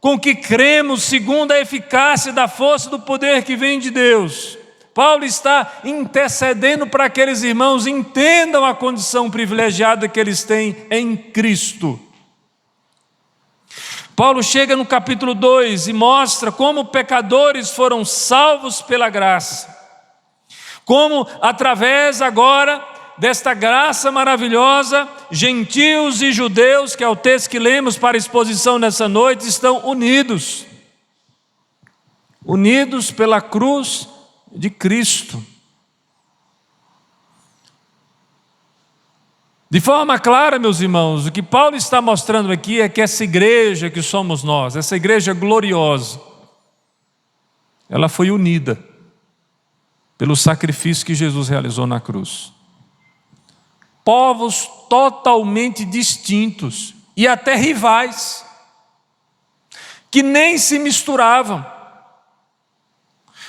com que cremos, segundo a eficácia da força do poder que vem de Deus. Paulo está intercedendo para que aqueles irmãos entendam a condição privilegiada que eles têm em Cristo. Paulo chega no capítulo 2 e mostra como pecadores foram salvos pela graça, como através agora desta graça maravilhosa, gentios e judeus, que é o texto que lemos para exposição nessa noite, estão unidos. Unidos pela cruz de Cristo. De forma clara, meus irmãos, o que Paulo está mostrando aqui é que essa igreja que somos nós, essa igreja gloriosa, ela foi unida pelo sacrifício que Jesus realizou na cruz. Povos totalmente distintos e até rivais, que nem se misturavam.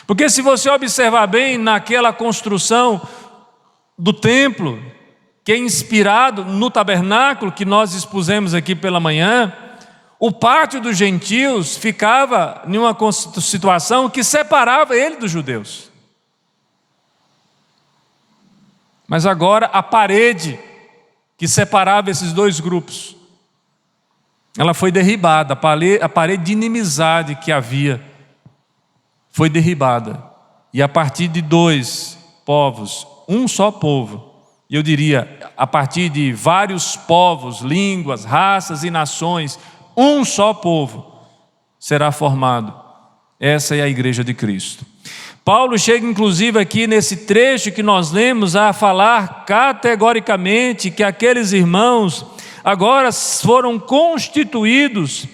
Porque se você observar bem naquela construção do templo, que é inspirado no tabernáculo que nós expusemos aqui pela manhã, o pátio dos gentios ficava em uma situação que separava ele dos judeus. Mas agora a parede que separava esses dois grupos, ela foi derribada, a parede de inimizade que havia foi derribada. E a partir de dois povos, um só povo, e eu diria, a partir de vários povos, línguas, raças e nações, um só povo será formado. Essa é a igreja de Cristo. Paulo chega inclusive aqui nesse trecho que nós lemos a falar categoricamente que aqueles irmãos agora foram constituídos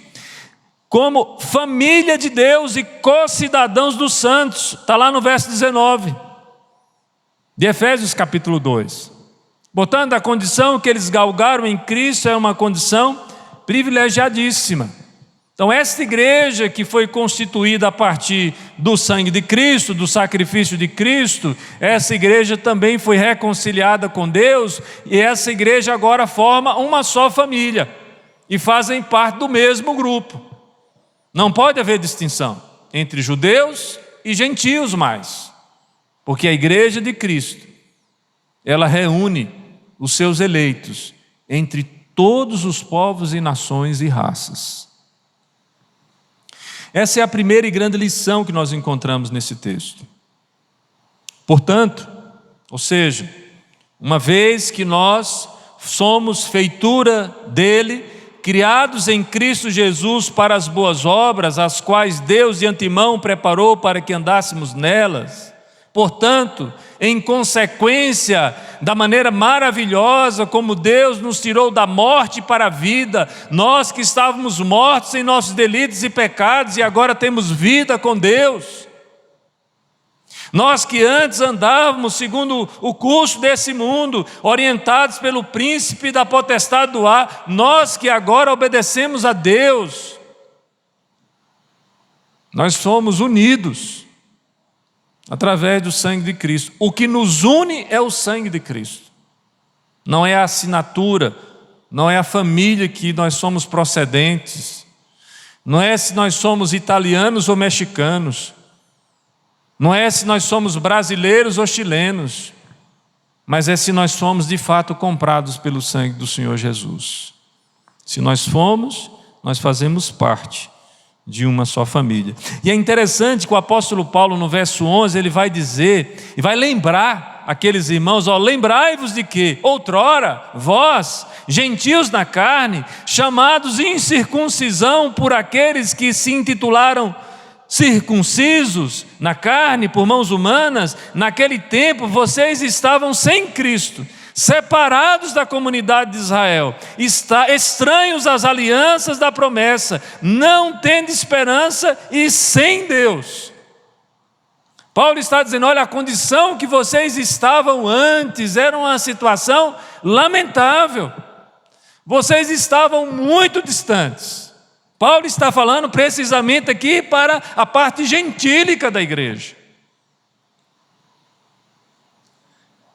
como família de Deus e co-cidadãos dos santos. Está lá no verso 19 de Efésios capítulo 2. Portanto, a condição que eles galgaram em Cristo é uma condição privilegiadíssima. Então, esta igreja que foi constituída a partir do sangue de Cristo, do sacrifício de Cristo, essa igreja também foi reconciliada com Deus, e essa igreja agora forma uma só família, e fazem parte do mesmo grupo. Não pode haver distinção entre judeus e gentios mais, porque a igreja de Cristo, ela reúne os seus eleitos entre todos os povos e nações e raças. Essa é a primeira e grande lição que nós encontramos nesse texto. Portanto, ou seja, uma vez que nós somos feitura dele, criados em Cristo Jesus para as boas obras, as quais Deus de antemão preparou para que andássemos nelas, portanto, em consequência da maneira maravilhosa como Deus nos tirou da morte para a vida, nós que estávamos mortos em nossos delitos e pecados e agora temos vida com Deus. Nós que antes andávamos segundo o curso desse mundo, orientados pelo príncipe da potestade do ar, nós que agora obedecemos a Deus, nós somos unidos através do sangue de Cristo. O que nos une é o sangue de Cristo. Não é a assinatura, não é a família que nós somos procedentes, não é se nós somos italianos ou mexicanos, não é se nós somos brasileiros ou chilenos, mas é se nós somos de fato comprados pelo sangue do Senhor Jesus. Se nós fomos, nós fazemos parte de uma só família. E é interessante que o apóstolo Paulo no verso 11, ele vai dizer, e vai lembrar aqueles irmãos, lembrai-vos de que outrora, vós, gentios na carne, chamados incircuncisão por aqueles que se intitularam circuncisos na carne por mãos humanas, naquele tempo vocês estavam sem Cristo, separados da comunidade de Israel, estranhos às alianças da promessa, não tendo esperança e sem Deus. Paulo está dizendo, olha, a condição que vocês estavam antes era uma situação lamentável. Vocês estavam muito distantes. Paulo está falando precisamente aqui para a parte gentílica da igreja.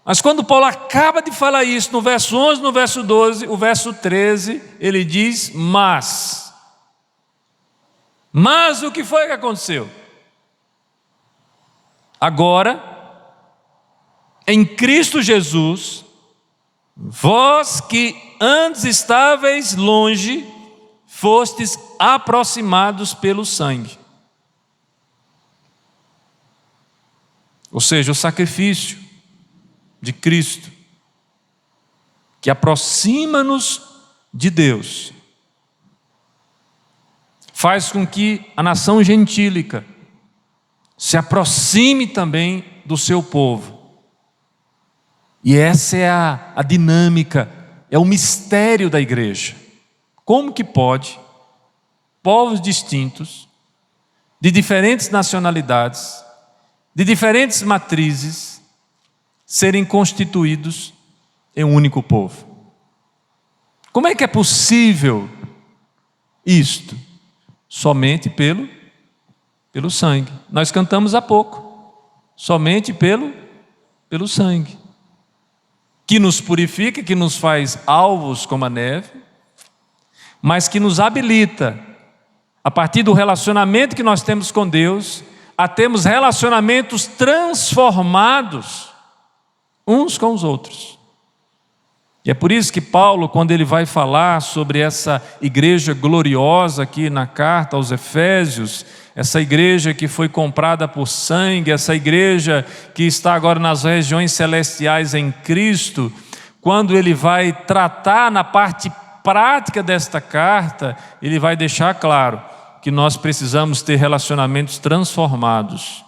Mas quando Paulo acaba de falar isso, no verso 11, no verso 12, o verso 13, ele diz, mas o que foi que aconteceu? Agora, em Cristo Jesus, vós que antes estáveis longe, fostes aproximados pelo sangue. Ou seja, o sacrifício de Cristo que aproxima-nos de Deus, faz com que a nação gentílica se aproxime também do seu povo. E essa é a dinâmica, é o mistério da igreja. Como que pode povos distintos, de diferentes nacionalidades, de diferentes matrizes, serem constituídos em um único povo? Como é que é possível isto? Somente pelo sangue. Nós cantamos há pouco. Somente pelo sangue. Que nos purifica, que nos faz alvos como a neve, mas que nos habilita, a partir do relacionamento que nós temos com Deus, a termos relacionamentos transformados uns com os outros. E é por isso que Paulo, quando ele vai falar sobre essa igreja gloriosa aqui na carta aos Efésios, essa igreja que foi comprada por sangue, essa igreja que está agora nas regiões celestiais em Cristo, quando ele vai tratar na parte prática desta carta, ele vai deixar claro que nós precisamos ter relacionamentos transformados,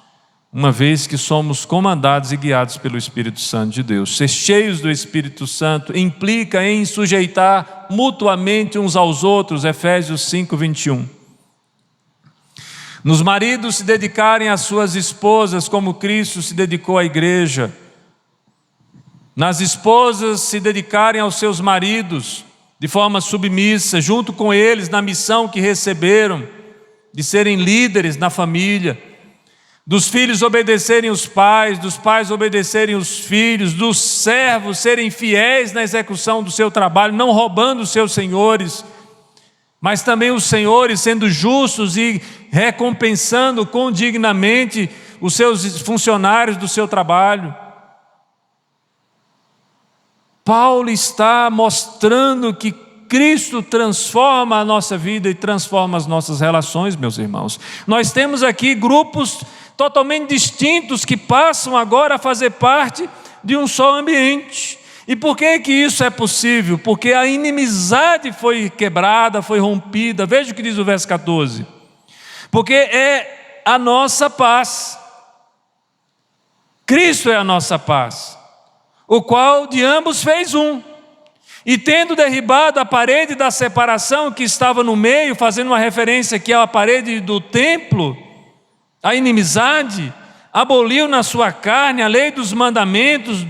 uma vez que somos comandados e guiados pelo Espírito Santo de Deus. Ser cheios do Espírito Santo implica em sujeitar mutuamente uns aos outros, Efésios 5, 21. Nos maridos se dedicarem às suas esposas como Cristo se dedicou à igreja. Nas esposas se dedicarem aos seus maridos de forma submissa, junto com eles na missão que receberam, de serem líderes na família. Dos filhos obedecerem os pais, dos pais obedecerem os filhos, dos servos serem fiéis na execução do seu trabalho, não roubando os seus senhores, mas também os senhores sendo justos e recompensando condignamente os seus funcionários do seu trabalho. Paulo está mostrando que Cristo transforma a nossa vida e transforma as nossas relações, meus irmãos. Nós temos aqui grupos totalmente distintos que passam agora a fazer parte de um só ambiente. E por que isso é possível? Porque a inimizade foi quebrada, foi rompida. Veja o que diz o verso 14. Porque é a nossa paz. Cristo é a nossa paz, o qual de ambos fez um. E tendo derribado a parede da separação que estava no meio, fazendo uma referência aqui à parede do templo, a inimizade, aboliu na sua carne a lei dos mandamentos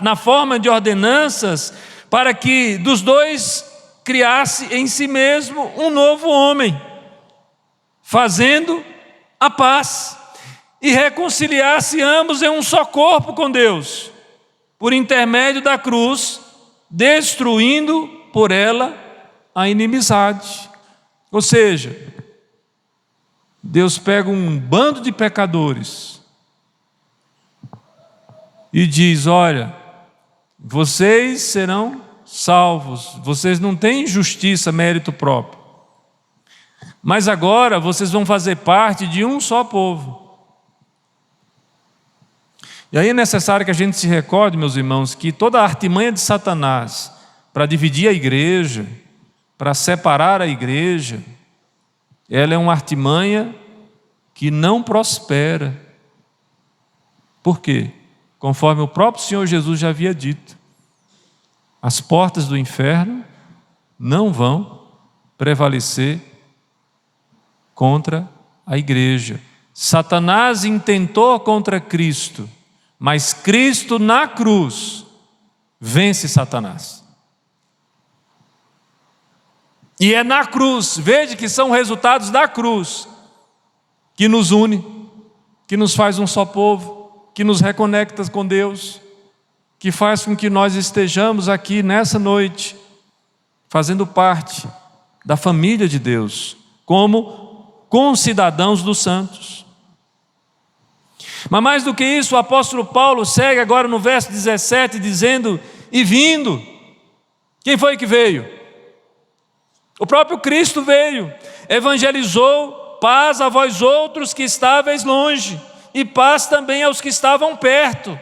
na forma de ordenanças, para que dos dois criasse em si mesmo um novo homem, fazendo a paz, e reconciliasse ambos em um só corpo com Deus, por intermédio da cruz, destruindo por ela a inimizade. Ou seja, Deus pega um bando de pecadores e diz: olha, vocês serão salvos, vocês não têm justiça, mérito próprio, mas agora vocês vão fazer parte de um só povo. E aí é necessário que a gente se recorde, meus irmãos, que toda a artimanha de Satanás para dividir a igreja, para separar a igreja, ela é uma artimanha que não prospera. Por quê? Conforme o próprio Senhor Jesus já havia dito, as portas do inferno não vão prevalecer contra a igreja. Satanás intentou contra Cristo, mas Cristo na cruz vence Satanás. E é na cruz, veja que são resultados da cruz, que nos une, que nos faz um só povo, que nos reconecta com Deus, que faz com que nós estejamos aqui nessa noite, fazendo parte da família de Deus, como concidadãos dos santos. Mas mais do que isso, o apóstolo Paulo segue agora no verso 17, dizendo: e vindo, quem foi que veio? O próprio Cristo veio, evangelizou, paz a vós outros que estáveis longe, e paz também aos que estavam perto.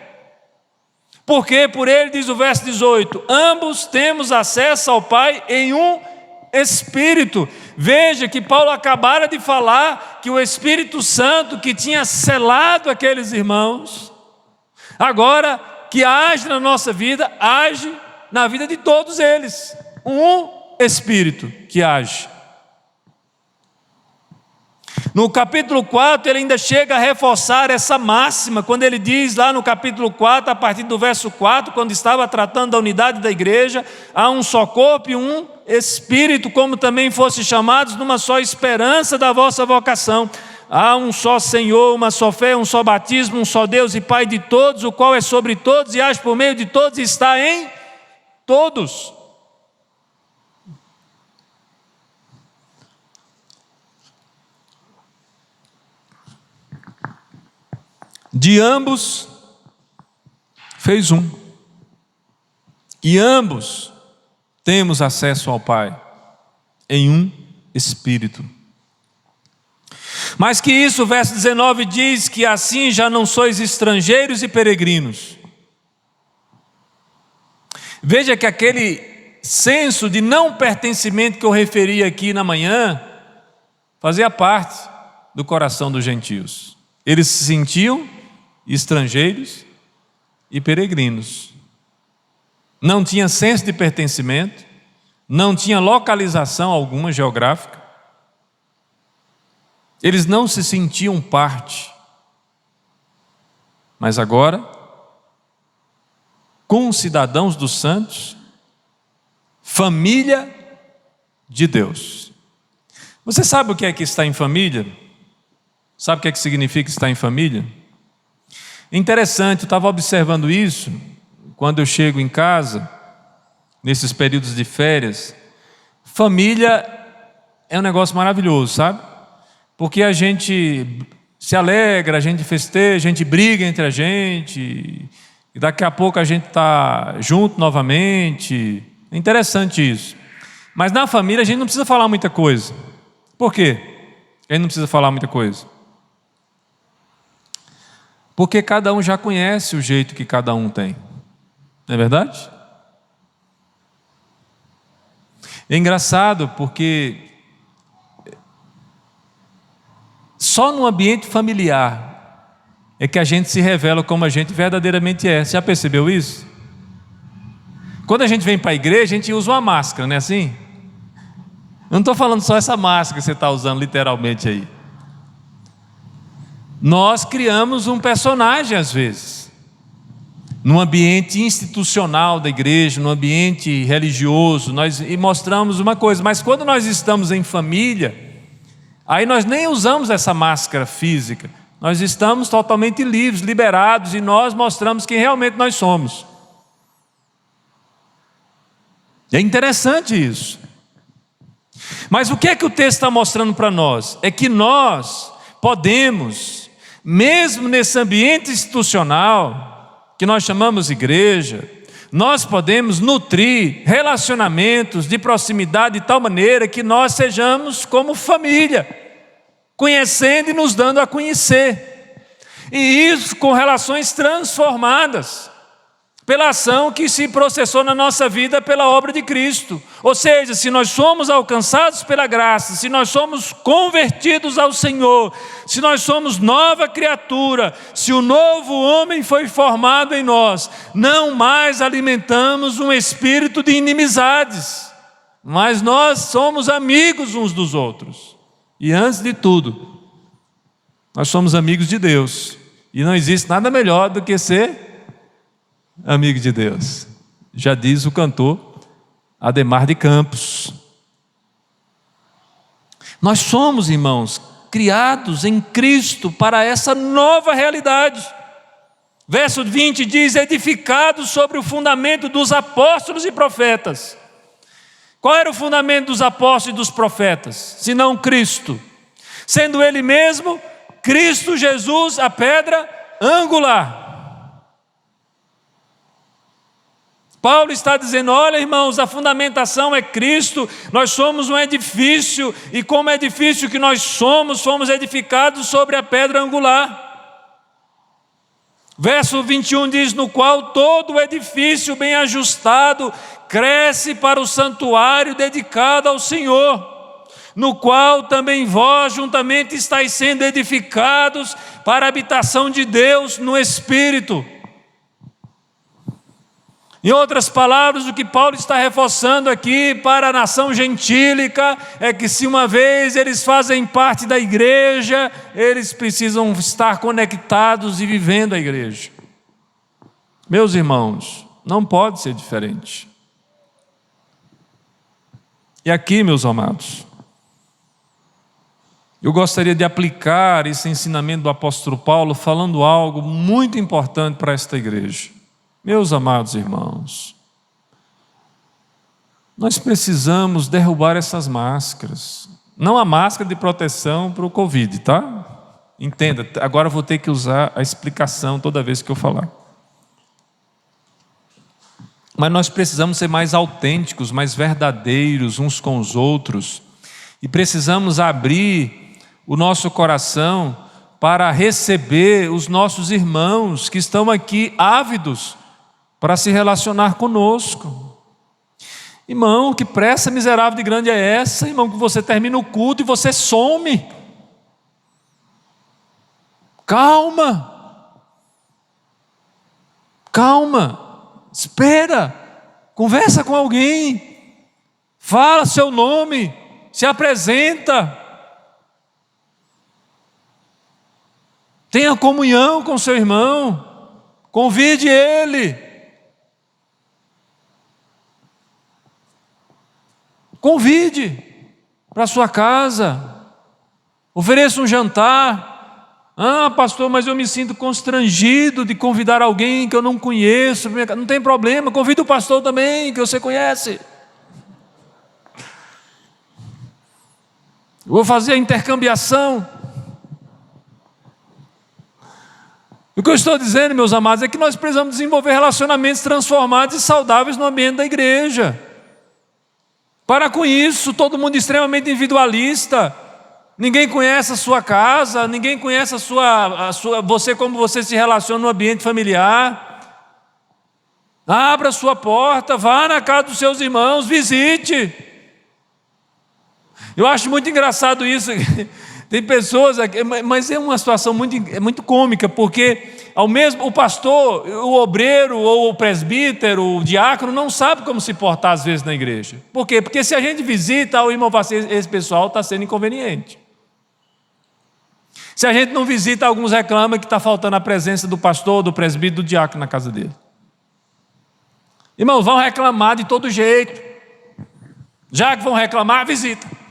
Porque por ele, diz o verso 18, ambos temos acesso ao Pai em um Espírito. Veja que Paulo acabara de falar que o Espírito Santo que tinha selado aqueles irmãos, agora que age na nossa vida, age na vida de todos eles. Um Espírito que age. No capítulo 4, ele ainda chega a reforçar essa máxima, quando ele diz lá no capítulo 4, a partir do verso 4, quando estava tratando da unidade da igreja, há um só corpo e um Espírito, como também fosse chamados numa só esperança da vossa vocação. Há um só Senhor, uma só fé, um só batismo, um só Deus e Pai de todos, o qual é sobre todos e age por meio de todos e está em todos. De ambos fez um, e ambos temos acesso ao Pai em um Espírito. Mais que isso, o verso 19 diz que assim já não sois estrangeiros e peregrinos. Veja que aquele senso de não pertencimento que eu referi aqui na manhã fazia parte do coração dos gentios. Eles se sentiam estrangeiros e peregrinos. Não tinha senso de pertencimento, não tinha localização alguma geográfica. Eles não se sentiam parte. Mas agora, concidadãos dos santos, família de Deus. Você sabe o que é que está em família? Sabe o que é que significa estar em família? Interessante, eu estava observando isso quando eu chego em casa, nesses períodos de férias. Família é um negócio maravilhoso, sabe? Porque a gente se alegra, a gente festeja, a gente briga entre a gente, e daqui a pouco a gente está junto novamente. É interessante isso. Mas na família a gente não precisa falar muita coisa. Por quê? A gente não precisa falar muita coisa. Porque cada um já conhece o jeito que cada um tem. Não é verdade? É engraçado porque só no ambiente familiar é que a gente se revela como a gente verdadeiramente é. Você já percebeu isso? Quando a gente vem para a igreja, a gente usa uma máscara, não é assim? Eu não estou falando só essa máscara que você está usando literalmente aí. Nós criamos um personagem às vezes, no ambiente institucional da igreja, no ambiente religioso, e mostramos uma coisa, mas quando nós estamos em família, aí nós nem usamos essa máscara física, nós estamos totalmente livres, liberados, e nós mostramos quem realmente nós somos. É interessante isso. Mas o que é que o texto está mostrando para nós? É que nós podemos, mesmo nesse ambiente institucional, que nós chamamos igreja, nós podemos nutrir relacionamentos de proximidade de tal maneira que nós sejamos como família, conhecendo e nos dando a conhecer. E isso com relações transformadas, pela ação que se processou na nossa vida pela obra de Cristo. Ou seja, se nós somos alcançados pela graça, se nós somos convertidos ao Senhor, se nós somos nova criatura, se o novo homem foi formado em nós, não mais alimentamos um espírito de inimizades, mas nós somos amigos uns dos outros. E antes de tudo, nós somos amigos de Deus. E não existe nada melhor do que ser amigo de Deus. Já diz o cantor Ademar de Campos. Nós somos, irmãos, criados em Cristo para essa nova realidade. Verso 20 diz: edificados sobre o fundamento dos apóstolos e profetas. Qual era o fundamento dos apóstolos e dos profetas? Senão Cristo. Sendo Ele mesmo, Cristo Jesus, a pedra angular. Paulo está dizendo: olha, irmãos, a fundamentação é Cristo, nós somos um edifício, e como edifício que nós somos, fomos edificados sobre a pedra angular. Verso 21 diz: no qual todo o edifício bem ajustado cresce para o santuário dedicado ao Senhor, no qual também vós juntamente estáis sendo edificados para a habitação de Deus no Espírito. Em outras palavras, o que Paulo está reforçando aqui para a nação gentílica é que, se uma vez eles fazem parte da igreja, eles precisam estar conectados e vivendo a igreja. Meus irmãos, não pode ser diferente. E aqui, meus amados, eu gostaria de aplicar esse ensinamento do apóstolo Paulo falando algo muito importante para esta igreja. Meus amados irmãos, nós precisamos derrubar essas máscaras. Não a máscara de proteção para o Covid, tá? Entenda, agora eu vou ter que usar a explicação toda vez que eu falar. Mas nós precisamos ser mais autênticos, mais verdadeiros uns com os outros. E precisamos abrir o nosso coração para receber os nossos irmãos que estão aqui ávidos para se relacionar conosco. Irmão, que pressa miserável de grande é essa, irmão, que você termina o culto e você some. Calma, espera, conversa com alguém, fala seu nome, se apresenta, tenha comunhão com seu irmão, convide ele. Convide para a sua casa, ofereça um jantar. Ah, pastor, mas eu me sinto constrangido de convidar alguém que eu não conheço. Não tem problema, convida o pastor também, que você conhece. Eu vou fazer a intercambiação. O que eu estou dizendo, meus amados, é que nós precisamos desenvolver relacionamentos transformados e saudáveis no ambiente da igreja. Para com isso, todo mundo extremamente individualista. Ninguém conhece a sua casa, ninguém conhece você, como você se relaciona no ambiente familiar. Abra a sua porta, vá na casa dos seus irmãos, visite. Eu acho muito engraçado isso. Tem pessoas aqui, mas é uma situação muito cômica, porque o pastor, o obreiro, ou o presbítero, o diácono, não sabe como se portar às vezes na igreja. Por quê? Porque se a gente visita, o irmão fala assim, esse pessoal está sendo inconveniente. Se a gente não visita, alguns reclamam que está faltando a presença do pastor, do presbítero, do diácono na casa dele. Irmãos, vão reclamar de todo jeito. Já que vão reclamar, visita.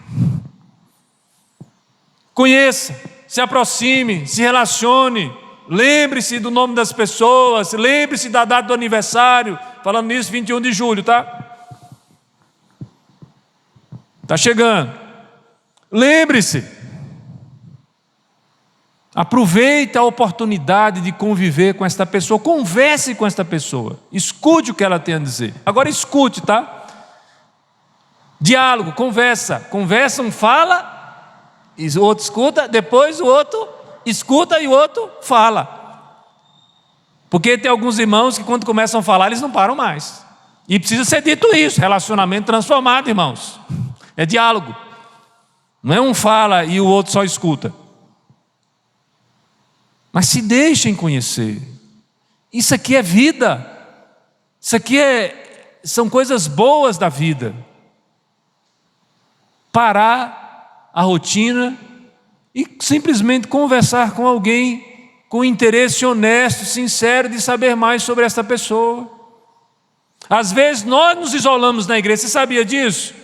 Conheça, se aproxime, se relacione, lembre-se do nome das pessoas, lembre-se da data do aniversário. Falando nisso, 21 de julho, tá? Está chegando. Lembre-se. Aproveite a oportunidade de conviver com esta pessoa, converse com esta pessoa, escute o que ela tem a dizer. Agora escute, tá? Diálogo, conversa, um fala, e o outro escuta, depois o outro escuta e o outro fala. Porque tem alguns irmãos que quando começam a falar, eles não param mais. E precisa ser dito isso, relacionamento transformado, irmãos. É diálogo. Não é um fala e o outro só escuta. Mas se deixem conhecer. Isso aqui é vida. Isso aqui são coisas boas da vida. Parar a rotina e simplesmente conversar com alguém com interesse honesto, sincero de saber mais sobre essa pessoa. Às vezes nós nos isolamos na igreja. Você sabia disso?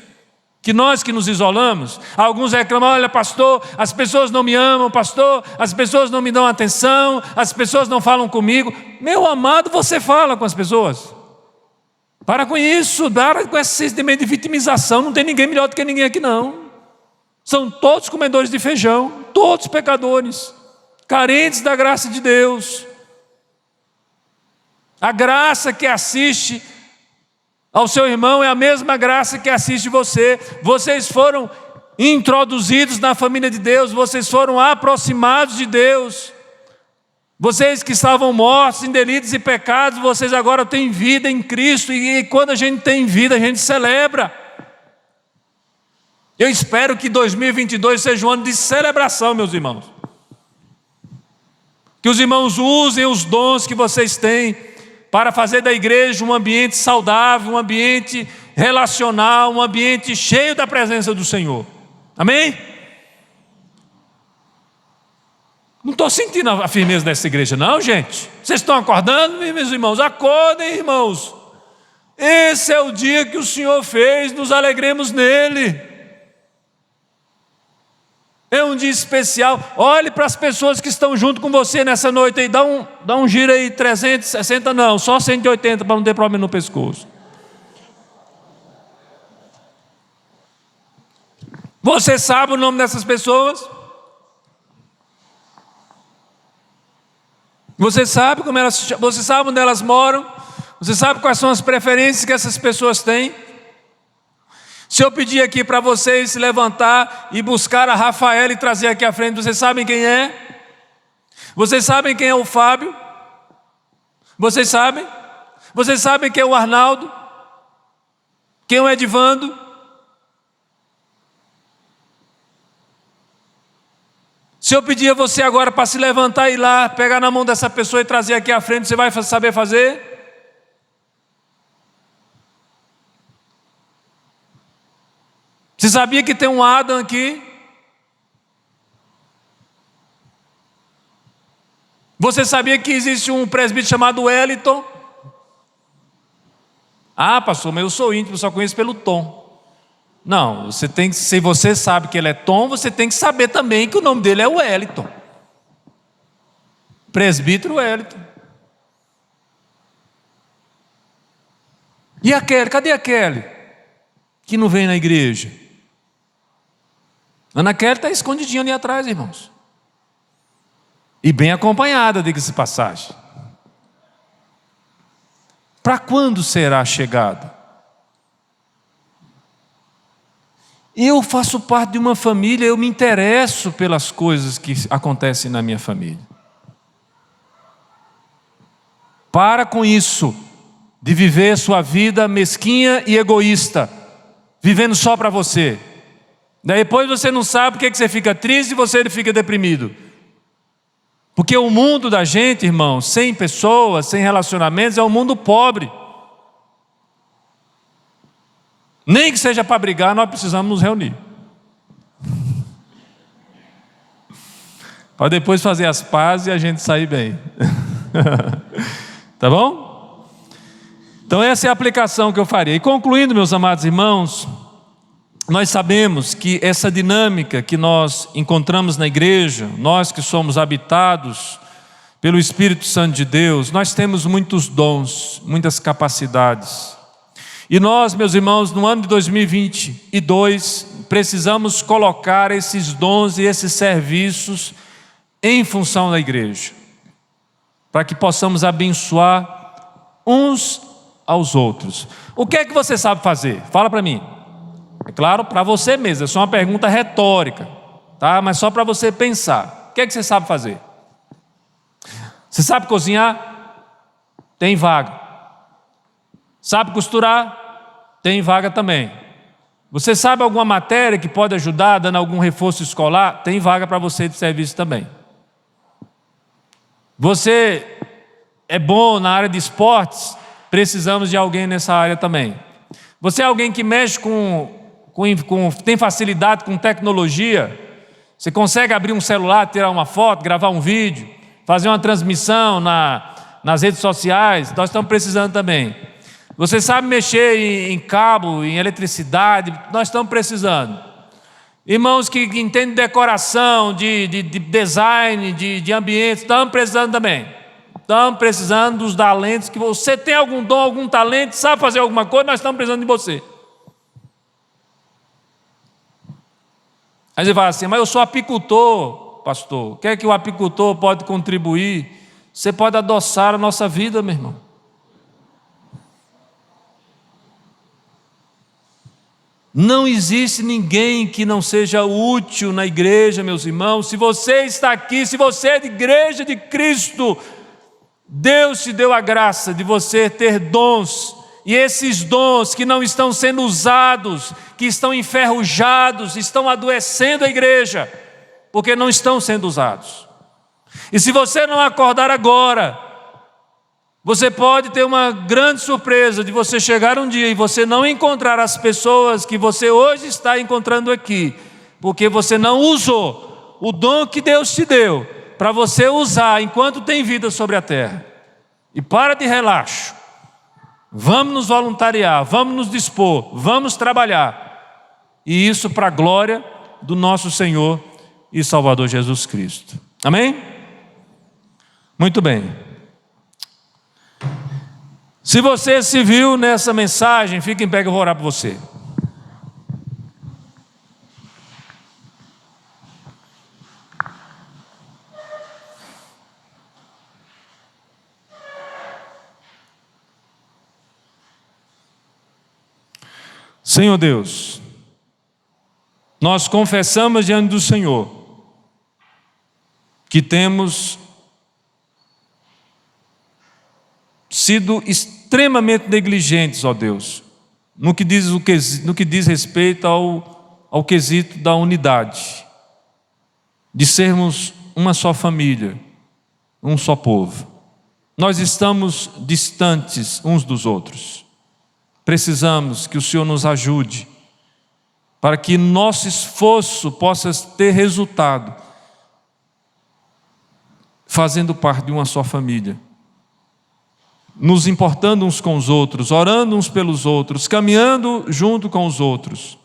Que nós que nos isolamos. Alguns reclamam, olha pastor, as pessoas não me amam, pastor, as pessoas não me dão atenção, as pessoas não falam comigo. Meu amado, você fala com as pessoas. Para com isso, para com esse sentimento de vitimização. Não tem ninguém melhor do que ninguém aqui não. São todos comedores de feijão, todos pecadores, carentes da graça de Deus. A graça que assiste ao seu irmão é a mesma graça que assiste você. Vocês foram introduzidos na família de Deus, vocês foram aproximados de Deus. Vocês que estavam mortos em delitos e pecados, vocês agora têm vida em Cristo. E quando a gente tem vida, a gente celebra. Eu espero que 2022 seja um ano de celebração, meus irmãos. Que os irmãos usem os dons que vocês têm para fazer da igreja um ambiente saudável, um ambiente relacional, um ambiente cheio da presença do Senhor. Amém? Não estou sentindo a firmeza dessa igreja não, gente. Vocês estão acordando, meus irmãos? Acordem, irmãos. Esse é o dia que o Senhor fez, nos alegremos nele. É um dia especial. Olhe para as pessoas que estão junto com você nessa noite aí. Dá um giro aí, 360 não, só 180 para não ter problema no pescoço. Você sabe o nome dessas pessoas? Você sabe como elas se chamam? Você sabe onde elas moram? Você sabe quais são as preferências que essas pessoas têm? Se eu pedir aqui para vocês se levantar e buscar a Rafaela e trazer aqui à frente, vocês sabem quem é? Vocês sabem quem é o Fábio? Vocês sabem? Vocês sabem quem é o Arnaldo? Quem é o Edivando? Se eu pedir a você agora para se levantar e ir lá, pegar na mão dessa pessoa e trazer aqui à frente, você vai saber fazer? Você sabia que tem um Adam aqui? Você sabia que existe um presbítero chamado Wellington? Ah, pastor, mas eu sou íntimo, só conheço pelo Tom. Não, você tem que, se você sabe que ele é Tom, você tem que saber também que o nome dele é Wellington. Presbítero Wellington. E a Kelly? Cadê a Kelly? Que não vem na igreja. Ana Kelly está escondidinha ali atrás, irmãos. E bem acompanhada, diga-se de passagem. Para quando será a chegada? Eu faço parte de uma família, eu me interesso pelas coisas que acontecem na minha família. Para com isso, de viver sua vida mesquinha e egoísta, vivendo só para você. Depois você não sabe por que você fica triste e você fica deprimido. Porque o mundo da gente, irmão, sem pessoas, sem relacionamentos, é um mundo pobre. Nem que seja para brigar, nós precisamos nos reunir. Para depois fazer as pazes e a gente sair bem. Tá bom? Então essa é a aplicação que eu faria. E concluindo, meus amados irmãos, nós sabemos que essa dinâmica que nós encontramos na igreja, nós que somos habitados pelo Espírito Santo de Deus, nós temos muitos dons, muitas capacidades. E nós, meus irmãos, no ano de 2022, precisamos colocar esses dons e esses serviços em função da igreja, para que possamos abençoar uns aos outros. O que é que você sabe fazer? Fala para mim. É claro, para você mesmo, é só uma pergunta retórica, tá? Mas só para você pensar. O que é que você sabe fazer? Você sabe cozinhar? Tem vaga. Sabe costurar? Tem vaga também. Você sabe alguma matéria que pode ajudar, dando algum reforço escolar? Tem vaga para você de serviço também. Você é bom na área de esportes? Precisamos de alguém nessa área também. Você é alguém que mexe tem facilidade com tecnologia? Você consegue abrir um celular, tirar uma foto, gravar um vídeo, fazer uma transmissão nas redes sociais? Nós estamos precisando também. Você sabe mexer em cabo, em eletricidade? Nós estamos precisando. Irmãos que entendem de decoração, de design, de ambiente, estamos precisando também. Estamos precisando dos talentos que você tem algum dom, algum talento, sabe fazer alguma coisa, nós estamos precisando de você. Aí você fala assim, mas eu sou apicultor, pastor. O que é que o apicultor pode contribuir? Você pode adoçar a nossa vida, meu irmão. Não existe ninguém que não seja útil na igreja, meus irmãos. Se você está aqui, se você é de igreja de Cristo, Deus te deu a graça de você ter dons, e esses dons que não estão sendo usados, que estão enferrujados, estão adoecendo a igreja, porque não estão sendo usados. E se você não acordar agora, você pode ter uma grande surpresa de você chegar um dia e você não encontrar as pessoas que você hoje está encontrando aqui, porque você não usou o dom que Deus te deu para você usar enquanto tem vida sobre a terra. E para de relaxo. Vamos nos voluntariar, vamos nos dispor, vamos trabalhar. E isso para a glória do nosso Senhor e Salvador Jesus Cristo. Amém? Muito bem. Se você se viu nessa mensagem, fique em pé que eu vou orar por você. Senhor Deus, nós confessamos diante do Senhor que temos sido extremamente negligentes, ó Deus, no que diz respeito ao quesito da unidade, de sermos uma só família, um só povo. Nós estamos distantes uns dos outros. Precisamos que o Senhor nos ajude para que nosso esforço possa ter resultado, fazendo parte de uma só família, nos importando uns com os outros, orando uns pelos outros, caminhando junto com os outros,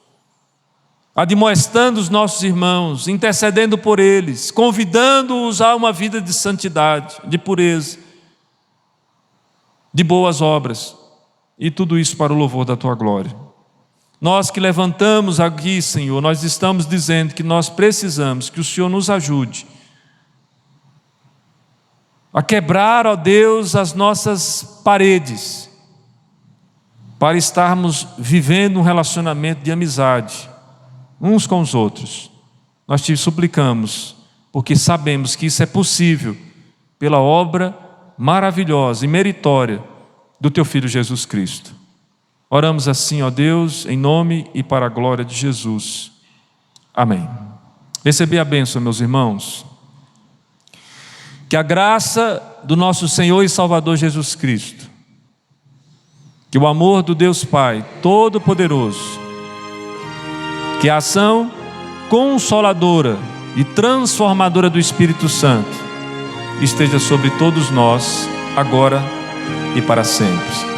admoestando os nossos irmãos, intercedendo por eles, convidando-os a uma vida de santidade, de pureza, de boas obras. E tudo isso para o louvor da Tua glória. Nós que levantamos aqui, Senhor, nós estamos dizendo que nós precisamos que o Senhor nos ajude a quebrar, ó Deus, as nossas paredes, para estarmos vivendo um relacionamento de amizade, uns com os outros. Nós te suplicamos, porque sabemos que isso é possível, pela obra maravilhosa e meritória do Teu Filho Jesus Cristo. Oramos assim, ó Deus, em nome e para a glória de Jesus. Amém. Recebi a bênção, meus irmãos. Que a graça do nosso Senhor e Salvador Jesus Cristo, que o amor do Deus Pai Todo-Poderoso, que a ação consoladora e transformadora do Espírito Santo esteja sobre todos nós, agora e para sempre.